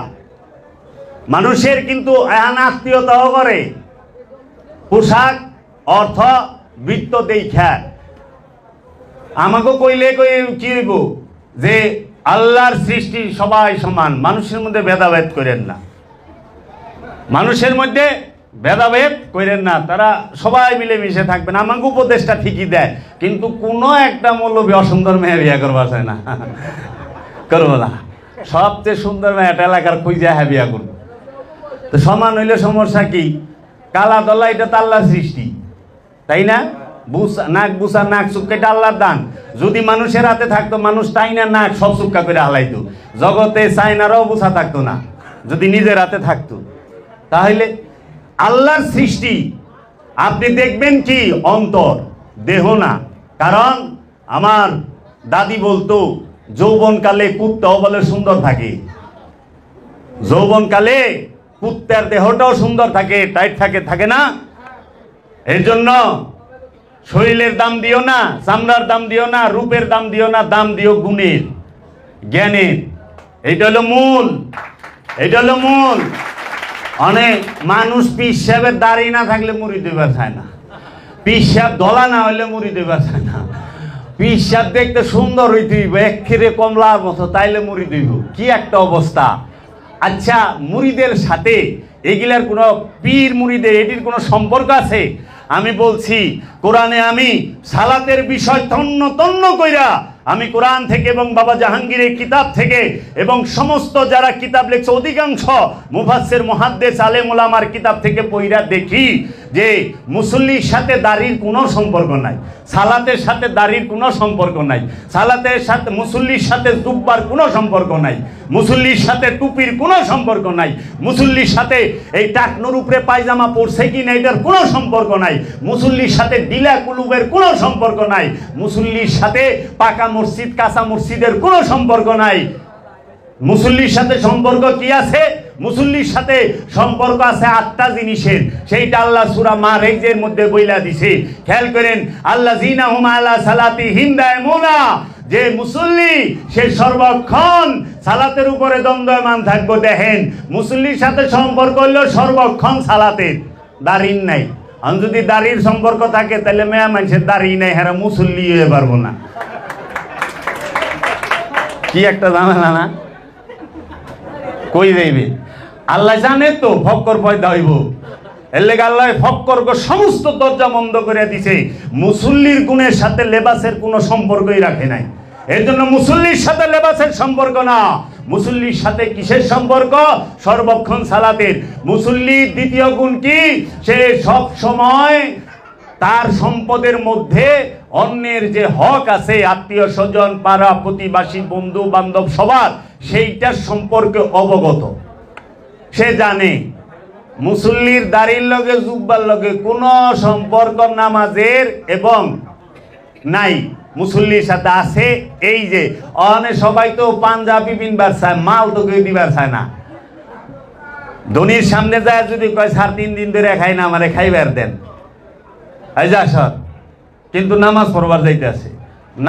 মানুষের কিন্তু এখন আত্মীয়তাও করে পোশাক, অর্থ, বৃত্ত দেখা। আমাকে কইলে কি হইব যে আল্লাহর সৃষ্টি সবাই সমান, মানুষের মধ্যে ভেদাভেদ করেন না। মানুষের মধ্যে ভেদাভেদ করেন না, তারা সবাই মিলেমিশে থাকবেন। আমাকে উপদেশটা ঠিকই দেয়, কিন্তু কোনো একটা মৌলবী অসুন্দর মেয়ে বিয়া করবা চায় না, করবো না। সবচেয়ে সুন্দর মেয়েটা এলাকার খুঁজে হ্যাঁ বিয়া করবো। তো সমান হইলে সমস্যা কি? কালা দলা এটা তো আল্লাহর সৃষ্টি, তাই না? নাক বুসা নাক চুক্কা এটা আল্লাহর দান। যদি মানুষের হাতে থাকতো, মানুষ তাই না নাক সব চুক্কা করে হালাইতো, জগতে চাইনারও বুসা থাকতো না যদি নিজের হাতে থাকতো। তাহলে আল্লাহর সৃষ্টি আপনি দেখবেন কি অন্তর, দেহ না। কারণ আমার দাদি বলতো যৌবনকালে কুত্তাও বলে সুন্দর থাকে, যৌবনকালে কুত্তার দেহটাও সুন্দর থাকে, টাইট থাকে, থাকে না? এর জন্য শরীরের দাম দিও না, চামড়ার দাম দিও না, রূপের দাম দিও না, দাম দিও গুণের, জ্ঞানের। এইটা হলো মূল, এটা হলো মূল। অনেক মানুষ পীর সাহেবের দাড়ি না থাকলে মুড়ি দেবার চায় না, পীর সাহেব দলা না হইলে মুড়ি দেবার চায় না। পীর সাহেব দেখতে সুন্দর হইতে হইব, এক্ষেরে কমলার মতো, তাইলে মুড়ি দিব। কি একটা অবস্থা! আচ্ছা, মুড়িদের সাথে এগুলার কোনো পীর মুড়িদের এটির কোনো সম্পর্ক আছে? আমি বলছি, কোরআনে আমি সালাতের বিষয় তন্ন তন্ন কইরা আমি কোরআন থেকে এবং বাবা জাহাঙ্গীরের কিতাব থেকে এবং সমস্ত যারা কিতাব লিখছে অধিকাংশ মুফাসসির মুহাদ্দিস আলেম ওলামার কিতাব থেকে পড়া দেখি যে মুসল্লির সাথে দাড়ির কোনো সম্পর্ক নাই, সালাতের সাথে দাড়ির কোনো সম্পর্ক নাই, সালাতের সাথে মুসল্লির সাথে জুব্বার কোনো সম্পর্ক নাই, মুসল্লির সাথে টুপির কোনো সম্পর্ক নাই, মুসল্লির সাথে এই টাকনুর উপরে পায়জামা পরছে কি না এটার কোনো সম্পর্ক নাই, মুসল্লির সাথে ডিলা কুলুবের কোনো সম্পর্ক নাই, মুসল্লির সাথে পাকা মসজিদ কাঁচা মসজিদের কোনো সম্পর্ক নাই। মুসল্লির সাথে সম্পর্ক কি আছে? মুসল্লির সাথে সম্পর্ক আছে 8টা জিনিসের, সেইটা আল্লাহ সূরা মাআরিজের মধ্যে বইলা দিছে। খেয়াল করেন, আল্লাযীনা হুম আলা সালাতিহিম দায়মুনা, যে মুসল্লি সে সর্বক্ষণ সালাতের উপরে দণ্ডায়মান থাকবো। দেখেন, মুসল্লির সাথে সম্পর্ক হলো সর্বক্ষণ সালাতের, দাঁড়িয়ে নাই। আর যদি দাড়ির সম্পর্ক থাকে তাহলে মেয়া মানুষের দাঁড়িয়ে নাই, হ্যাঁ মুসল্লি হয়ে পারবো না। কি একটা ঝামেলা না? কই যাইবে? আল্লাহ জানে তো ফক্কর পয়দা হইব, এর লেগে আল্লাহ ফক্করকে সমস্ত দরজা বন্ধ করে দিছে। মুসল্লির গুণের সাথে লেবাসের কোনো সম্পর্কই রাখে নাই। এর জন্য মুসল্লির সাথে লেবাসের সম্পর্ক না, মুসল্লির সাথে কিসের সম্পর্ক? সর্বক্ষণ সালাতের। মুসল্লির দ্বিতীয় গুণ কি? সে সব সময় তার সম্পদের মধ্যে অন্যের যে হক আছে, আত্মীয় স্বজন পাড়া প্রতিবাসী বন্ধু বান্ধব সবার, সেইটার সম্পর্কে অবগত। সে জানে মুসল্লির দাড়ির লগে জুব্বার লগে কোনো সম্পর্ক নামাজের এবং নাই, মুসল্লির সাথে আছে। এই যে অনেক সবাই তো পাঞ্জাবি বিনবার চায়, মাল তো কেউ দিবার চায় না। ধনির সামনে যায় যদি কয় 3.5 দিন ধরে খাই না, আমারে খাইবার দেন, কিন্তু নামাজ পড়বার যাইতে আছে।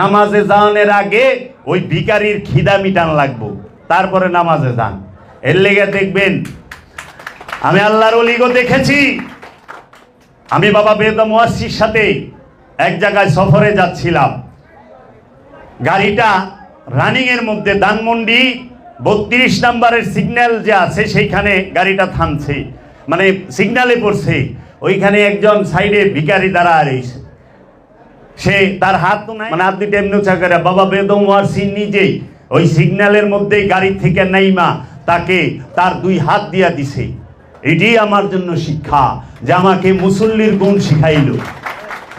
নামাজে যাওয়ার আগে ওই ভিখারির খিদা মিটান লাগবো, তারপরে নামাজে যান। এর লেগে দেখবেন, আমি আল্লাহর ওলিগো দেখেছি। আমি বাবা বেদ মুয়াসসির সাথে এক জায়গায় সফরে যাচ্ছিলাম, গাড়িটা রানিং এর মধ্যে ধানমন্ডি 32 নম্বরের সিগন্যাল যে আছে সেইখানে গাড়িটা থামছে, মানে সিগন্যালে পড়ছে। ওইখানে একজন সাইডে ভিখারি দাঁড়া রয়েছে, সে তার হাত তো নাই, মানে হাত দুটো এমনি উঁচা করে বাবা বেদম ওয়ারসি নিজেই ওই সিগন্যালের মধ্যেই গাড়ি থেকে নাইমা তাকে তার 2 হাত দিয়া দিছে। এটি আমার জন্য শিক্ষা, যে আমাকে মুসল্লির গুণ শিখাইল,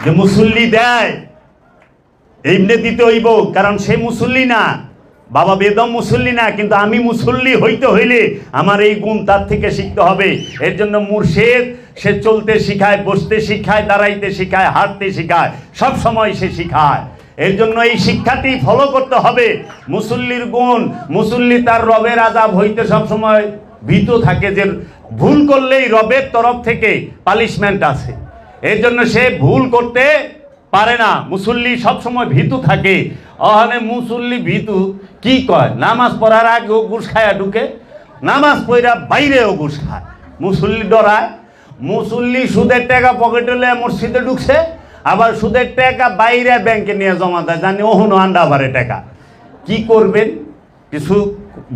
যে মুসল্লি দেয় এমনি দিতে হইব, কারণ সে মুসল্লি না, বাবা বেদম মুসল্লি না, কিন্তু আমি মুসল্লি হইতে হইলে আমার এই গুণ তার থেকে শিখতে হবে। এর জন্য মুর্শিদ সে চলতে শিখায়, বসতে শিখায়, দাঁড়াইতে শিখায়, হাঁটতে শিখায়, সব সময় সে শিখায়। এর জন্য এই শিক্ষাটি ফলো করতে হবে। মুসল্লির গুণ, মুসল্লি তার রবের আযাব হইতে সব সময় ভীত থাকে, যে ভুল করলেই রবের তরফ থেকে পানিশমেন্ট আছে। এর জন্য সে ভুল করতে পারে না, মুসল্লি সব সময় ভীতু থাকে। ওখানে মুসল্লি ভীতু কি কয়? নামাজ পড়ার আগে ও ঘুষ খায়া ঢুকে, নামাজ পড়া বাইরেও ঘুষ খায়। মুসল্লি ডরায়, মুসল্লি সুদের টাকা পকেটে লয়ে মসজিদে ঢুকছে, আবার সুদের টাকা বাইরে ব্যাংকে নিয়ে জমা দেয়, জানি ওহনো আন্ডা ভারে টাকা। কি করবেন? কিছু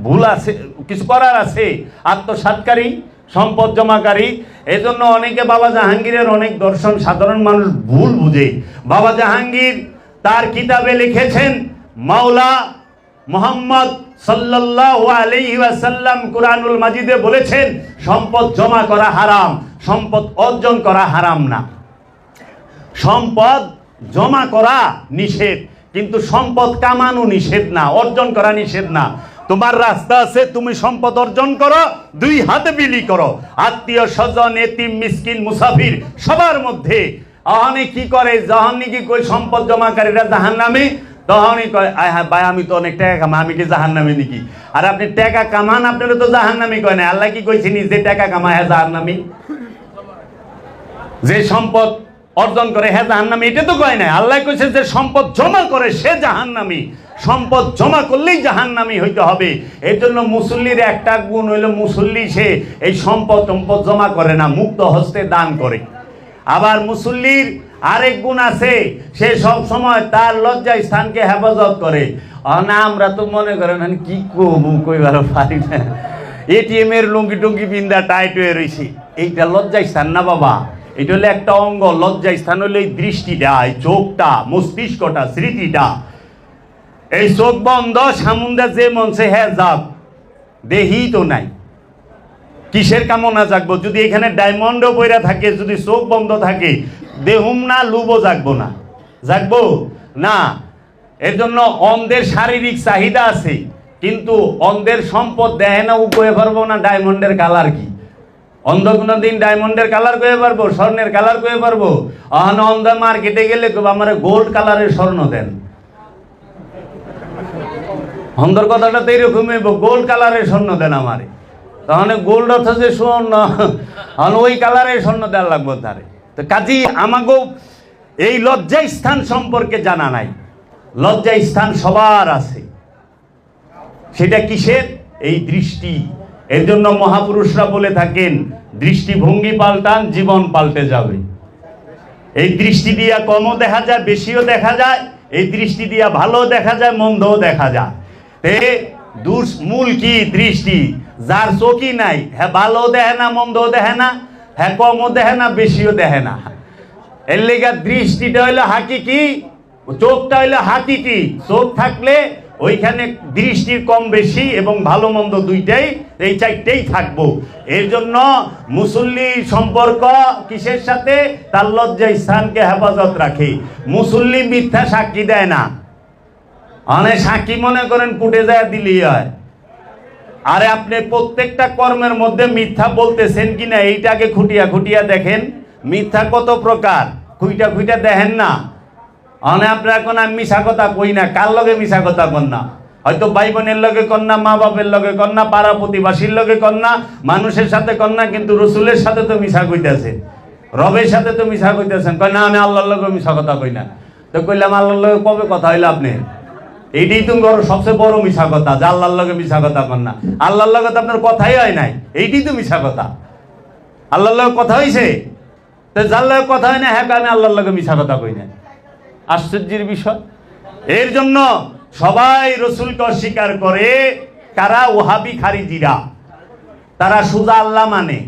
ভুল আছে, কিছু করার আছে, আত্মসাৎকারী সম্পদ জমাকারী। এজন্য অনেকে বাবা জাহাঙ্গীরের অনেক দর্শন সাধারণ মানুষ ভুল বুঝে। বাবা জাহাঙ্গীর তার কিতাবে লিখেছেন, মাওলা মুহাম্মদ সাল্লাল্লাহু আলাইহি ওয়াসাল্লাম কুরআনুল মাজিদে বলেছেন, সম্পদ জমা করা হারাম, সম্পদ অর্জন করা হারাম না। সম্পদ জমা করা নিষেধ, কিন্তু সম্পদ কামানো নিষেধ না, অর্জন করা নিষেধ না। তোমার রাস্তা আছে, তুমি সম্পদ অর্জন করো, দুই হাতে বিলি করো, আত্মীয় স্বজন, এতিম, মিসকিন, মুসাফির সবার মধ্যে। অহনে কি করে, যখনই কি কই সম্পদ জমাকারীরা জাহান্নামে, তখনই কয় আয় হ্যাঁ ভাই আমি তো অনেক টাকা কামাই, আমি কি জাহান্নামে নাকি? আর আপনি টাকা কামান, আপনারা তো জাহান্নামী কয় না। আল্লাহ কি কইছেন যে টাকা কামায় হ্যাঁ জাহান্নামী, যে সম্পদ অর্জন করে হ্যাঁ জাহান্নামী, এটা তো কয় না। আল্লাহ কইছে যে সম্পদ জমা করে সে জাহান্নামী, সম্পদ জমা করলেই জাহান্নামী হইতে হবে। এর জন্য মুসল্লির একটা গুণ হইল, মুসল্লি সে এই সম্পদ জমা করে না, মুক্ত হস্তে দান করে। আবার মুসল্লির আরেক গুণ আছে, সে সব সময় তার লজ্জা স্থানকে হেফাজত করে। না আমরা তো মনে করেন কি কবু কইবার পারি না, এটিএম এর লুঙ্গি টুঙ্গি বিন্দা টাইট হয়ে রয়েছে, এইটা লজ্জা স্থান না বাবা, এটা হলো একটা অঙ্গ। লজ্জা স্থান হলো এই দৃষ্টিটা, এই চোখটা, মস্তিষ্কটা, স্মৃতিটা। এই চোখ বন্ধ, সামুন্দা যে মনসে হ্যাঁ যাক, দেহি তো নাই, কিসের কামনা জাগবো? যদি এখানে ডায়মন্ডও বইরা থাকে, যদি চোখ বন্ধ থাকে, দেহুম না, লুবও জাগবো না, জাগবো না। এর জন্য অন্ধের শারীরিক চাহিদা আছে, কিন্তু অন্ধের সম্পদ দেয় না, ও কয়ে পারবো না ডায়মন্ডের কালার কি। অন্ধ কোনো দিন ডায়মন্ডের কালার কয়ে পারবো, স্বর্ণের কালার কয়ে পারবো? অহন অন্ধ মার্কেটে গেলে আমার গোল্ড কালারের স্বর্ণ দেন। অন্ধর কথাটা তো এইরকমই, গোল্ড কালারের স্বর্ণ দেন আমারে। তাহলে গোল্ড অর্থ যে স্বর্ণ, ওই কালারের স্বর্ণ দেওয়া লাগবো তারে। তো কাজী আমাকেও এই লজ্জা স্থান সম্পর্কে জানা নাই। লজ্জা স্থান সবার আছে, সেটা কিসের? এই দৃষ্টি। এর জন্য মহাপুরুষরা বলে থাকেন, দৃষ্টিভঙ্গি পাল্টান, জীবন পাল্টে যাবে। এই দৃষ্টি দিয়া কমও দেখা যায়, বেশিও দেখা যায়। এই দৃষ্টি দিয়া ভালো দেখা যায়, মন্দও দেখা যায়। মূল কি? দৃষ্টি। যার চোখই নাই, হ্যাঁ ভালো দেখে না, মন্দও দেখে না, হ্যাঁ কমও দেখে না, বেশিও দেখে না। এর লেগে দৃষ্টিটা হইলো হাকিকি, চোখটা হইলো হাকিকি। চোখ থাকলে ওইখানে দৃষ্টির কম বেশি এবং ভালো মন্দ দুইটাই, এই চারটেই থাকবো। এর জন্য মুসল্লি সম্পর্ক কিসের সাথে? তার লজ্জা স্থানকে হেফাজত রাখে। মুসল্লি মিথ্যা সাক্ষী দেয় না। অনেক সাক্ষী মনে করেন কুটে যায় দিলেই হয়। আরে আপনি প্রত্যেকটা কর্মের মধ্যে মিথ্যা বলতেছেন কিনা এইটাকে খুঁটিয়া খুঁটিয়া দেখেন। মিথ্যা কত প্রকার, খুঁইটা খুঁইটা দেখেন না। অনে আপনার এখন আমি মিশা কথা কই না, কার লগে মিশা কথা কন না? হয়তো ভাই বোনের লগে কন্যা, মা বাপের লগে কন্যা, পাড়া প্রতিবাসীর লগে কন্যা, মানুষের সাথে কন্যা, কিন্তু রসুলের সাথে তো মিশা কইতেছেন, রবের সাথে তো মিশা কইতেছেন। কয় না আমি আল্লাহর লগে মিশা কথা কই না। তো কইলাম আল্লাহর লগে কবে কথা হইলো আপনি? এইটাই তো সবচেয়ে বড় মিশা কথা, যে আল্লাহর লগে মিশা কথা কন না। আল্লাহর লগে তো আপনার কথাই হয় নাই, এইটাই তো মিশা কথা। আল্লাহর লগে কথা হইছে, তো যার লগে কথা হয় না হ্যাঁ আমি আল্লাহর লগে মিশা কথা কই না। আশ্চর্যের বিষয়। এর জন্য সবাই রসুলকে অস্বীকার করে। কারা? ওহাবি খারিজিরা। তারা সুজা আল্লাহ মানে,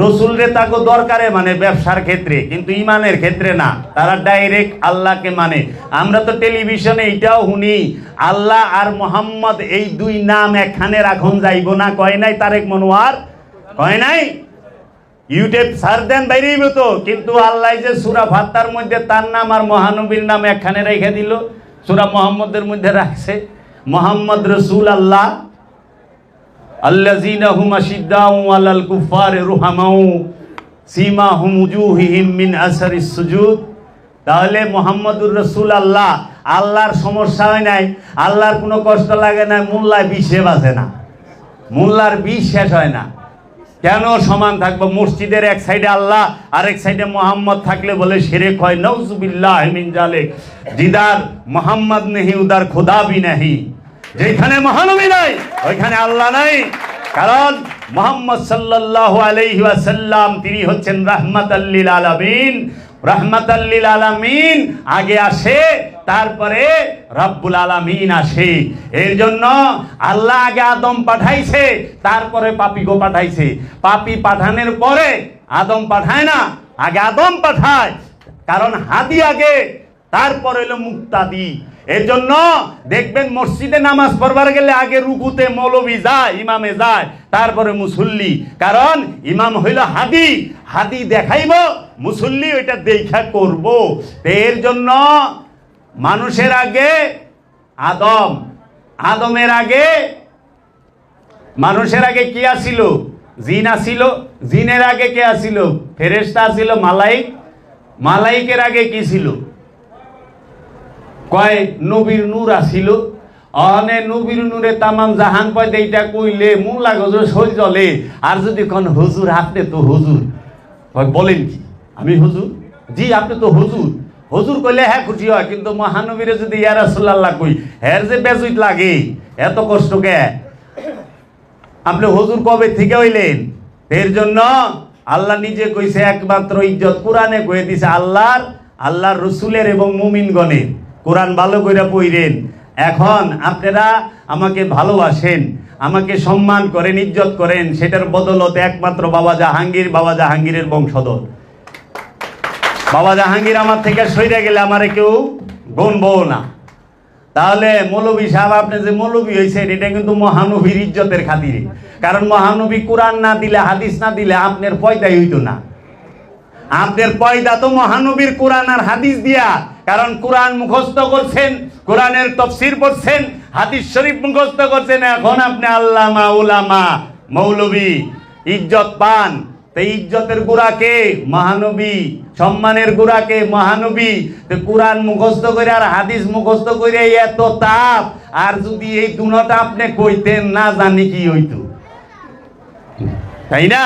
রসুলরে তাকে দরকারে মানে ব্যবসার ক্ষেত্রে, কিন্তু ইমানের ক্ষেত্রে না। তারা ডাইরেক্ট আল্লাহকে মানে। আমরা তো টেলিভিশনে এইটাও শুনি, আল্লাহ আর মোহাম্মদ এই দুই নাম একখানে রাখন যাইব না, কয় নাই তারেক মনোয়ার? কয় নাই? ইউটিউব সার্চ দেন বাইরেইব তো। কিন্তু আল্লাহ যে সূরা ফাত্তার মধ্যে তার নাম আর মহানবীর নাম একখানে রেখে দিল, সূরা মুহাম্মদের মধ্যে রাখছে মুহাম্মদ রাসূল আল্লাহ, আল্লাযীনা হুম আশিদ্দাউ আলাল কুফারি রুহামাউ সীমাহুম উজুহিহিম মিন আসারিস সুজুদ। তাহলে মুহাম্মদুর রাসূল আল্লাহ, আল্লাহর সমস্যা হয় নাই, আল্লাহর কোনো কষ্ট লাগে না, মোল্লায় বিষে বাজে না, মোল্লার বিষ শেষ হয় না। কেন সমান থাকবো? মসজিদের এক সাইডে আল্লাহ আর এক সাইডে মোহাম্মদ থাকলে বলে শিরক হয়। নাউযুবিল্লাহি মিন জালিক। জিদার মোহাম্মদ নেহি উদার খুদা ভি নেহি। যেখানে মহানবী নাই ওইখানে আল্লাহ নাই। কারণ মুহাম্মদ সাল্লাল্লাহু আলাইহি ওয়াসাল্লাম তিনি হচ্ছেন রাহমাতাল লিল আলামিন। রাহমাতাল লিল আলামিন আগে আসে, তারপরে রব্বুল আলামিন আসে। এর জন্য আল্লাহ আগে আদম পাঠাইছে, তারপরে পাপীকে পাঠাইছে। পাপী পাঠানোর পরে আদম পাঠায় না, আগে আদম পাঠায়। কারণ হাদি আগে, তারপর হলো মুক্তাদি। এর জন্য দেখবেন মসজিদে নামাজ পড়বার গেলে আগে রুকুতে মৌলবি যায়, ইমামে যায়, তারপরে মুসল্লি। কারণ ইমাম হইল হাদি, হাদি দেখাইব, মুসল্লি ওইটা দেখা করব। এর জন্য মানুষের আগে আদম, আদমের আগে মানুষের আগে কি আসিল? জিন আসিল। জিনের আগে কে আসিল? ফেরেশতা আসিল, মালাইক। মালাইকের আগে কি ছিল? কয় নবীর নূর আসিল। অনে নবীর নূরে তামাম জাহান পয়দা, এইটা কইলে মুলা গজর সই জলে। আর যদি কোন হুজুর, আপনি তো হুজুর, বলেন কি আমি হুজুর? জি আপনি তো হুজুর। হুজুর কইলে হ্যাঁ খুশি হয়, কিন্তু মহানবীরে যদি ইয়া রাসূলুল্লাহ কই, হ্যার যে বেজুইত লাগে, এত কষ্ট কে? আপনি হুজুর কবে থেকে হইলেন? এর জন্য আল্লাহ নিজে কইছে একমাত্র ইজ্জত কোরআনে কয়ে দিছে আল্লাহর রসুলের এবং মুমিনগণের। কোরআন ভালো করে পড়েন। এখন আপনারা আমাকে ভালোবাসেন, আমাকে সম্মান করেন, ইজ্জত করেন, সেটার বদলতে একমাত্র বাবা জাহাঙ্গীরের বংশধর। বাবা জাহাঙ্গীর আমার থেকে সইরে গেলে আমারে কেউ গণবো না। তাহলে মৌলবী সাহেব, আপনি যে মৌলবী হয়েছেন, এটা কিন্তু মহানবীর ইজ্জতের খাতিরে। কারণ মহানবী কোরআন না দিলে, হাদিস না দিলে আপনার পয়দাই হইতো না। আপনার পয়দা তো মহানবীর কোরআন আর হাদিস দিয়া। কারণ কোরআন মুখস্থ করছেন, কোরআনের তাফসীর পড়ছেন, হাদিস শরীফ মুখস্থ করছেন। এখন আপনি আল্লামা, উলামা, মৌলবী ইজ্জত পান। তো ইজ্জতের গুড়াকে মহানবী, সম্মানের গুড়াকে মহানবী। তো কোরআন মুখস্থ করে আর হাদিস মুখস্থ করে এত তাপ, আর যদি এই দুটা আপনি কইতেন, না জানি কি হইতো, তাই না?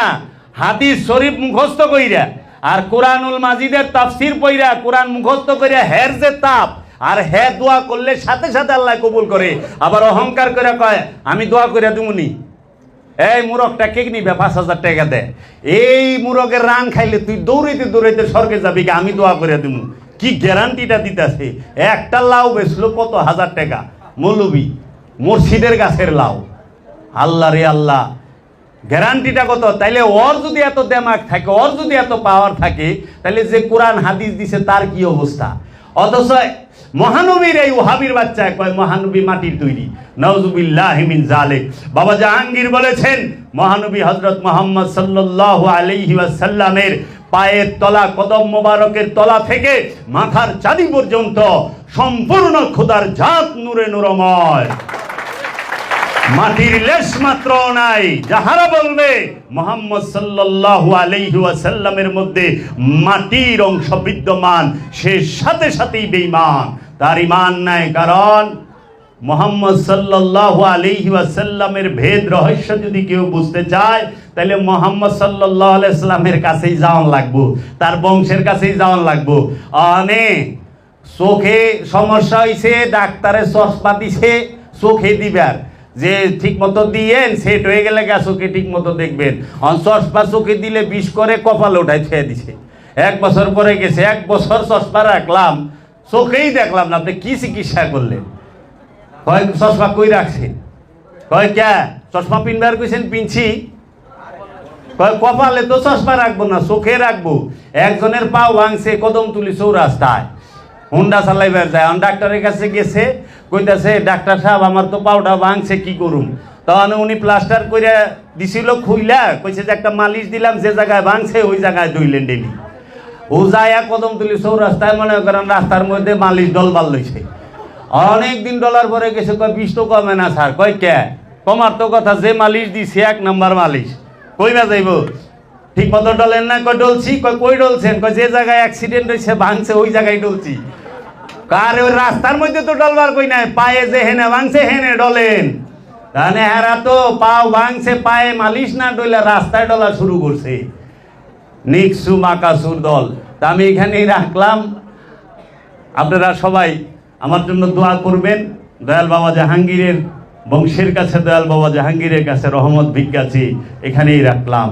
হাদিস শরীফ মুখস্থ কইরা আর কোরআনুল মাজিদের তাফসীর পড়া, কোরআন মুখস্থ কইরা হের যে তাপ, আর হে দোয়া করলে সাথে সাথে আল্লাহ কবুল করে। আবার অহংকার করে কয় আমি দোয়া করে দিমুনি। এই মুরগটা কে নিবে? 5,000 টাকা দেয়। এই মুরগের রান খাইলে তুই দৌড়াইতে দৌড়াইতে স্বর্গে যাবি, আমি দোয়া করে দিমু। কি গ্যারান্টিটা দিতেছে? একটা লাউ বেচলো কত হাজার টাকা, মৌলবী মসজিদের গাছের লাউ। আল্লাহ রে আল্লাহ, গ্যারান্টিটা কত? তাইলে ওর যদি এত দেমাগ থাকে, ওর যদি এত পাওয়ার থাকে, তাহলে যে কোরআন হাদিস দিছে তার কি অবস্থা? অথচ মহানবীর এই ওহাবির বাচ্চা কয় মহানবী মাটির তৈরি। নাউজুবিল্লাহি মিন যালিক। বাবা জাহাঙ্গীর বলেছেন মহানবী হযরত মুহাম্মদ সাল্লাল্লাহু আলাইহি ওয়াসাল্লামের পায়ের তলা, কদম মোবারকের তলা থেকে মাথার চাঁদি পর্যন্ত সম্পূর্ণ খোদার জাত নূরে নূরময়, মাটির লেশ মাত্র নাই। যাহারা বলবে মুহাম্মদ সাল্লাল্লাহু আলাইহি ওয়াসাল্লামের মধ্যে মাটির অংশ বিদ্যমান, সে সাথে সাথেই বেঈমান, তার ঈমান নাই। কারণ মুহাম্মদ সাল্লাল্লাহু আলাইহি ওয়াসাল্লামের ভেদ রহস্য যদি কেউ বুঝতে চায়, তাহলে মুহাম্মদ সাল্লাল্লাহু আলাইহি ওয়াসাল্লামের কাছেই যাওয়ান লাগবো, তার বংশের কাছেই যাওয়ান লাগবো। অনেক চোখে সমস্যা হয়েছে, ডাক্তারে চশমা দিছে চোখে দিবার, যে ঠিক মতো দিয়েন সেট হয়ে গেলে চোখে ঠিক মতো দেখবেন। চশমা চোখে দিলে বিষ করে কপালে ওঠায় ছেড়ে দিছে। 1 বছর পরে গেছে, 1 বছর চশমা রাখলাম, চোখেই দেখলাম না। আপনি কি চিকিৎসা করলেন? কয় চশমা কই রাখছেন? কয় কে চশমা পিনবার কইছেন? পিনছি। কয় কপালে তো চশমা রাখবো না, চোখে রাখবো। একজনের পাও ভাঙছে কদমতলী চৌরাস্তায়, হুন্ডা চালাইবার যায়, ডাক্তারের কাছে গেছে, কইতাছে ডাক্তার সাহেব আমার তো পাউটা ভাঙছে, কি করুম? তখন উনি প্লাস্টার করে দিছিল, খুইলা কইছে যে একটা মালিশ দিলাম, যে জায়গায় ভাঙছে ওই জায়গায় ধুইলেন ডেলি। ও যায় কদমতলী চৌরাস্তায়, মনে করেন রাস্তার মধ্যে মালিশ ডলবার লইছে। অনেকদিন ডলার পরে গেছে, কয় 20 তো কমে না স্যার। কয় কে? কমার তো কথা, যে মালিশ দিছে 1 নম্বর মালিশ, কইবা যাইব? ঠিক মতো ডলেন না? কয় ডলছি। কয় কই ডলছেন? কয় যে জায়গায় অ্যাক্সিডেন্ট হয়েছে ভাঙছে ওই জায়গায় ডলছি। কার ওই রাস্তার মধ্যে তো ডলবার কই নাই, পায়ে যে হেনে ভাঙছে হেনে ডলেন। তাহলে হেরা তো পাও ভাঙছে, পায়ে মালিশ না ডলে রাস্তায় ডলা শুরু করছে। নিকসু মাকাসুর দল। তা আমি এখানেই রাখলাম। আপনারা সবাই আমার জন্য দোয়া করবেন। দয়াল বাবা জাহাঙ্গীরের বংশের কাছে, দয়াল বাবা জাহাঙ্গীরের কাছে রহমত ভিক্ষাছি। এখানেই রাখলাম।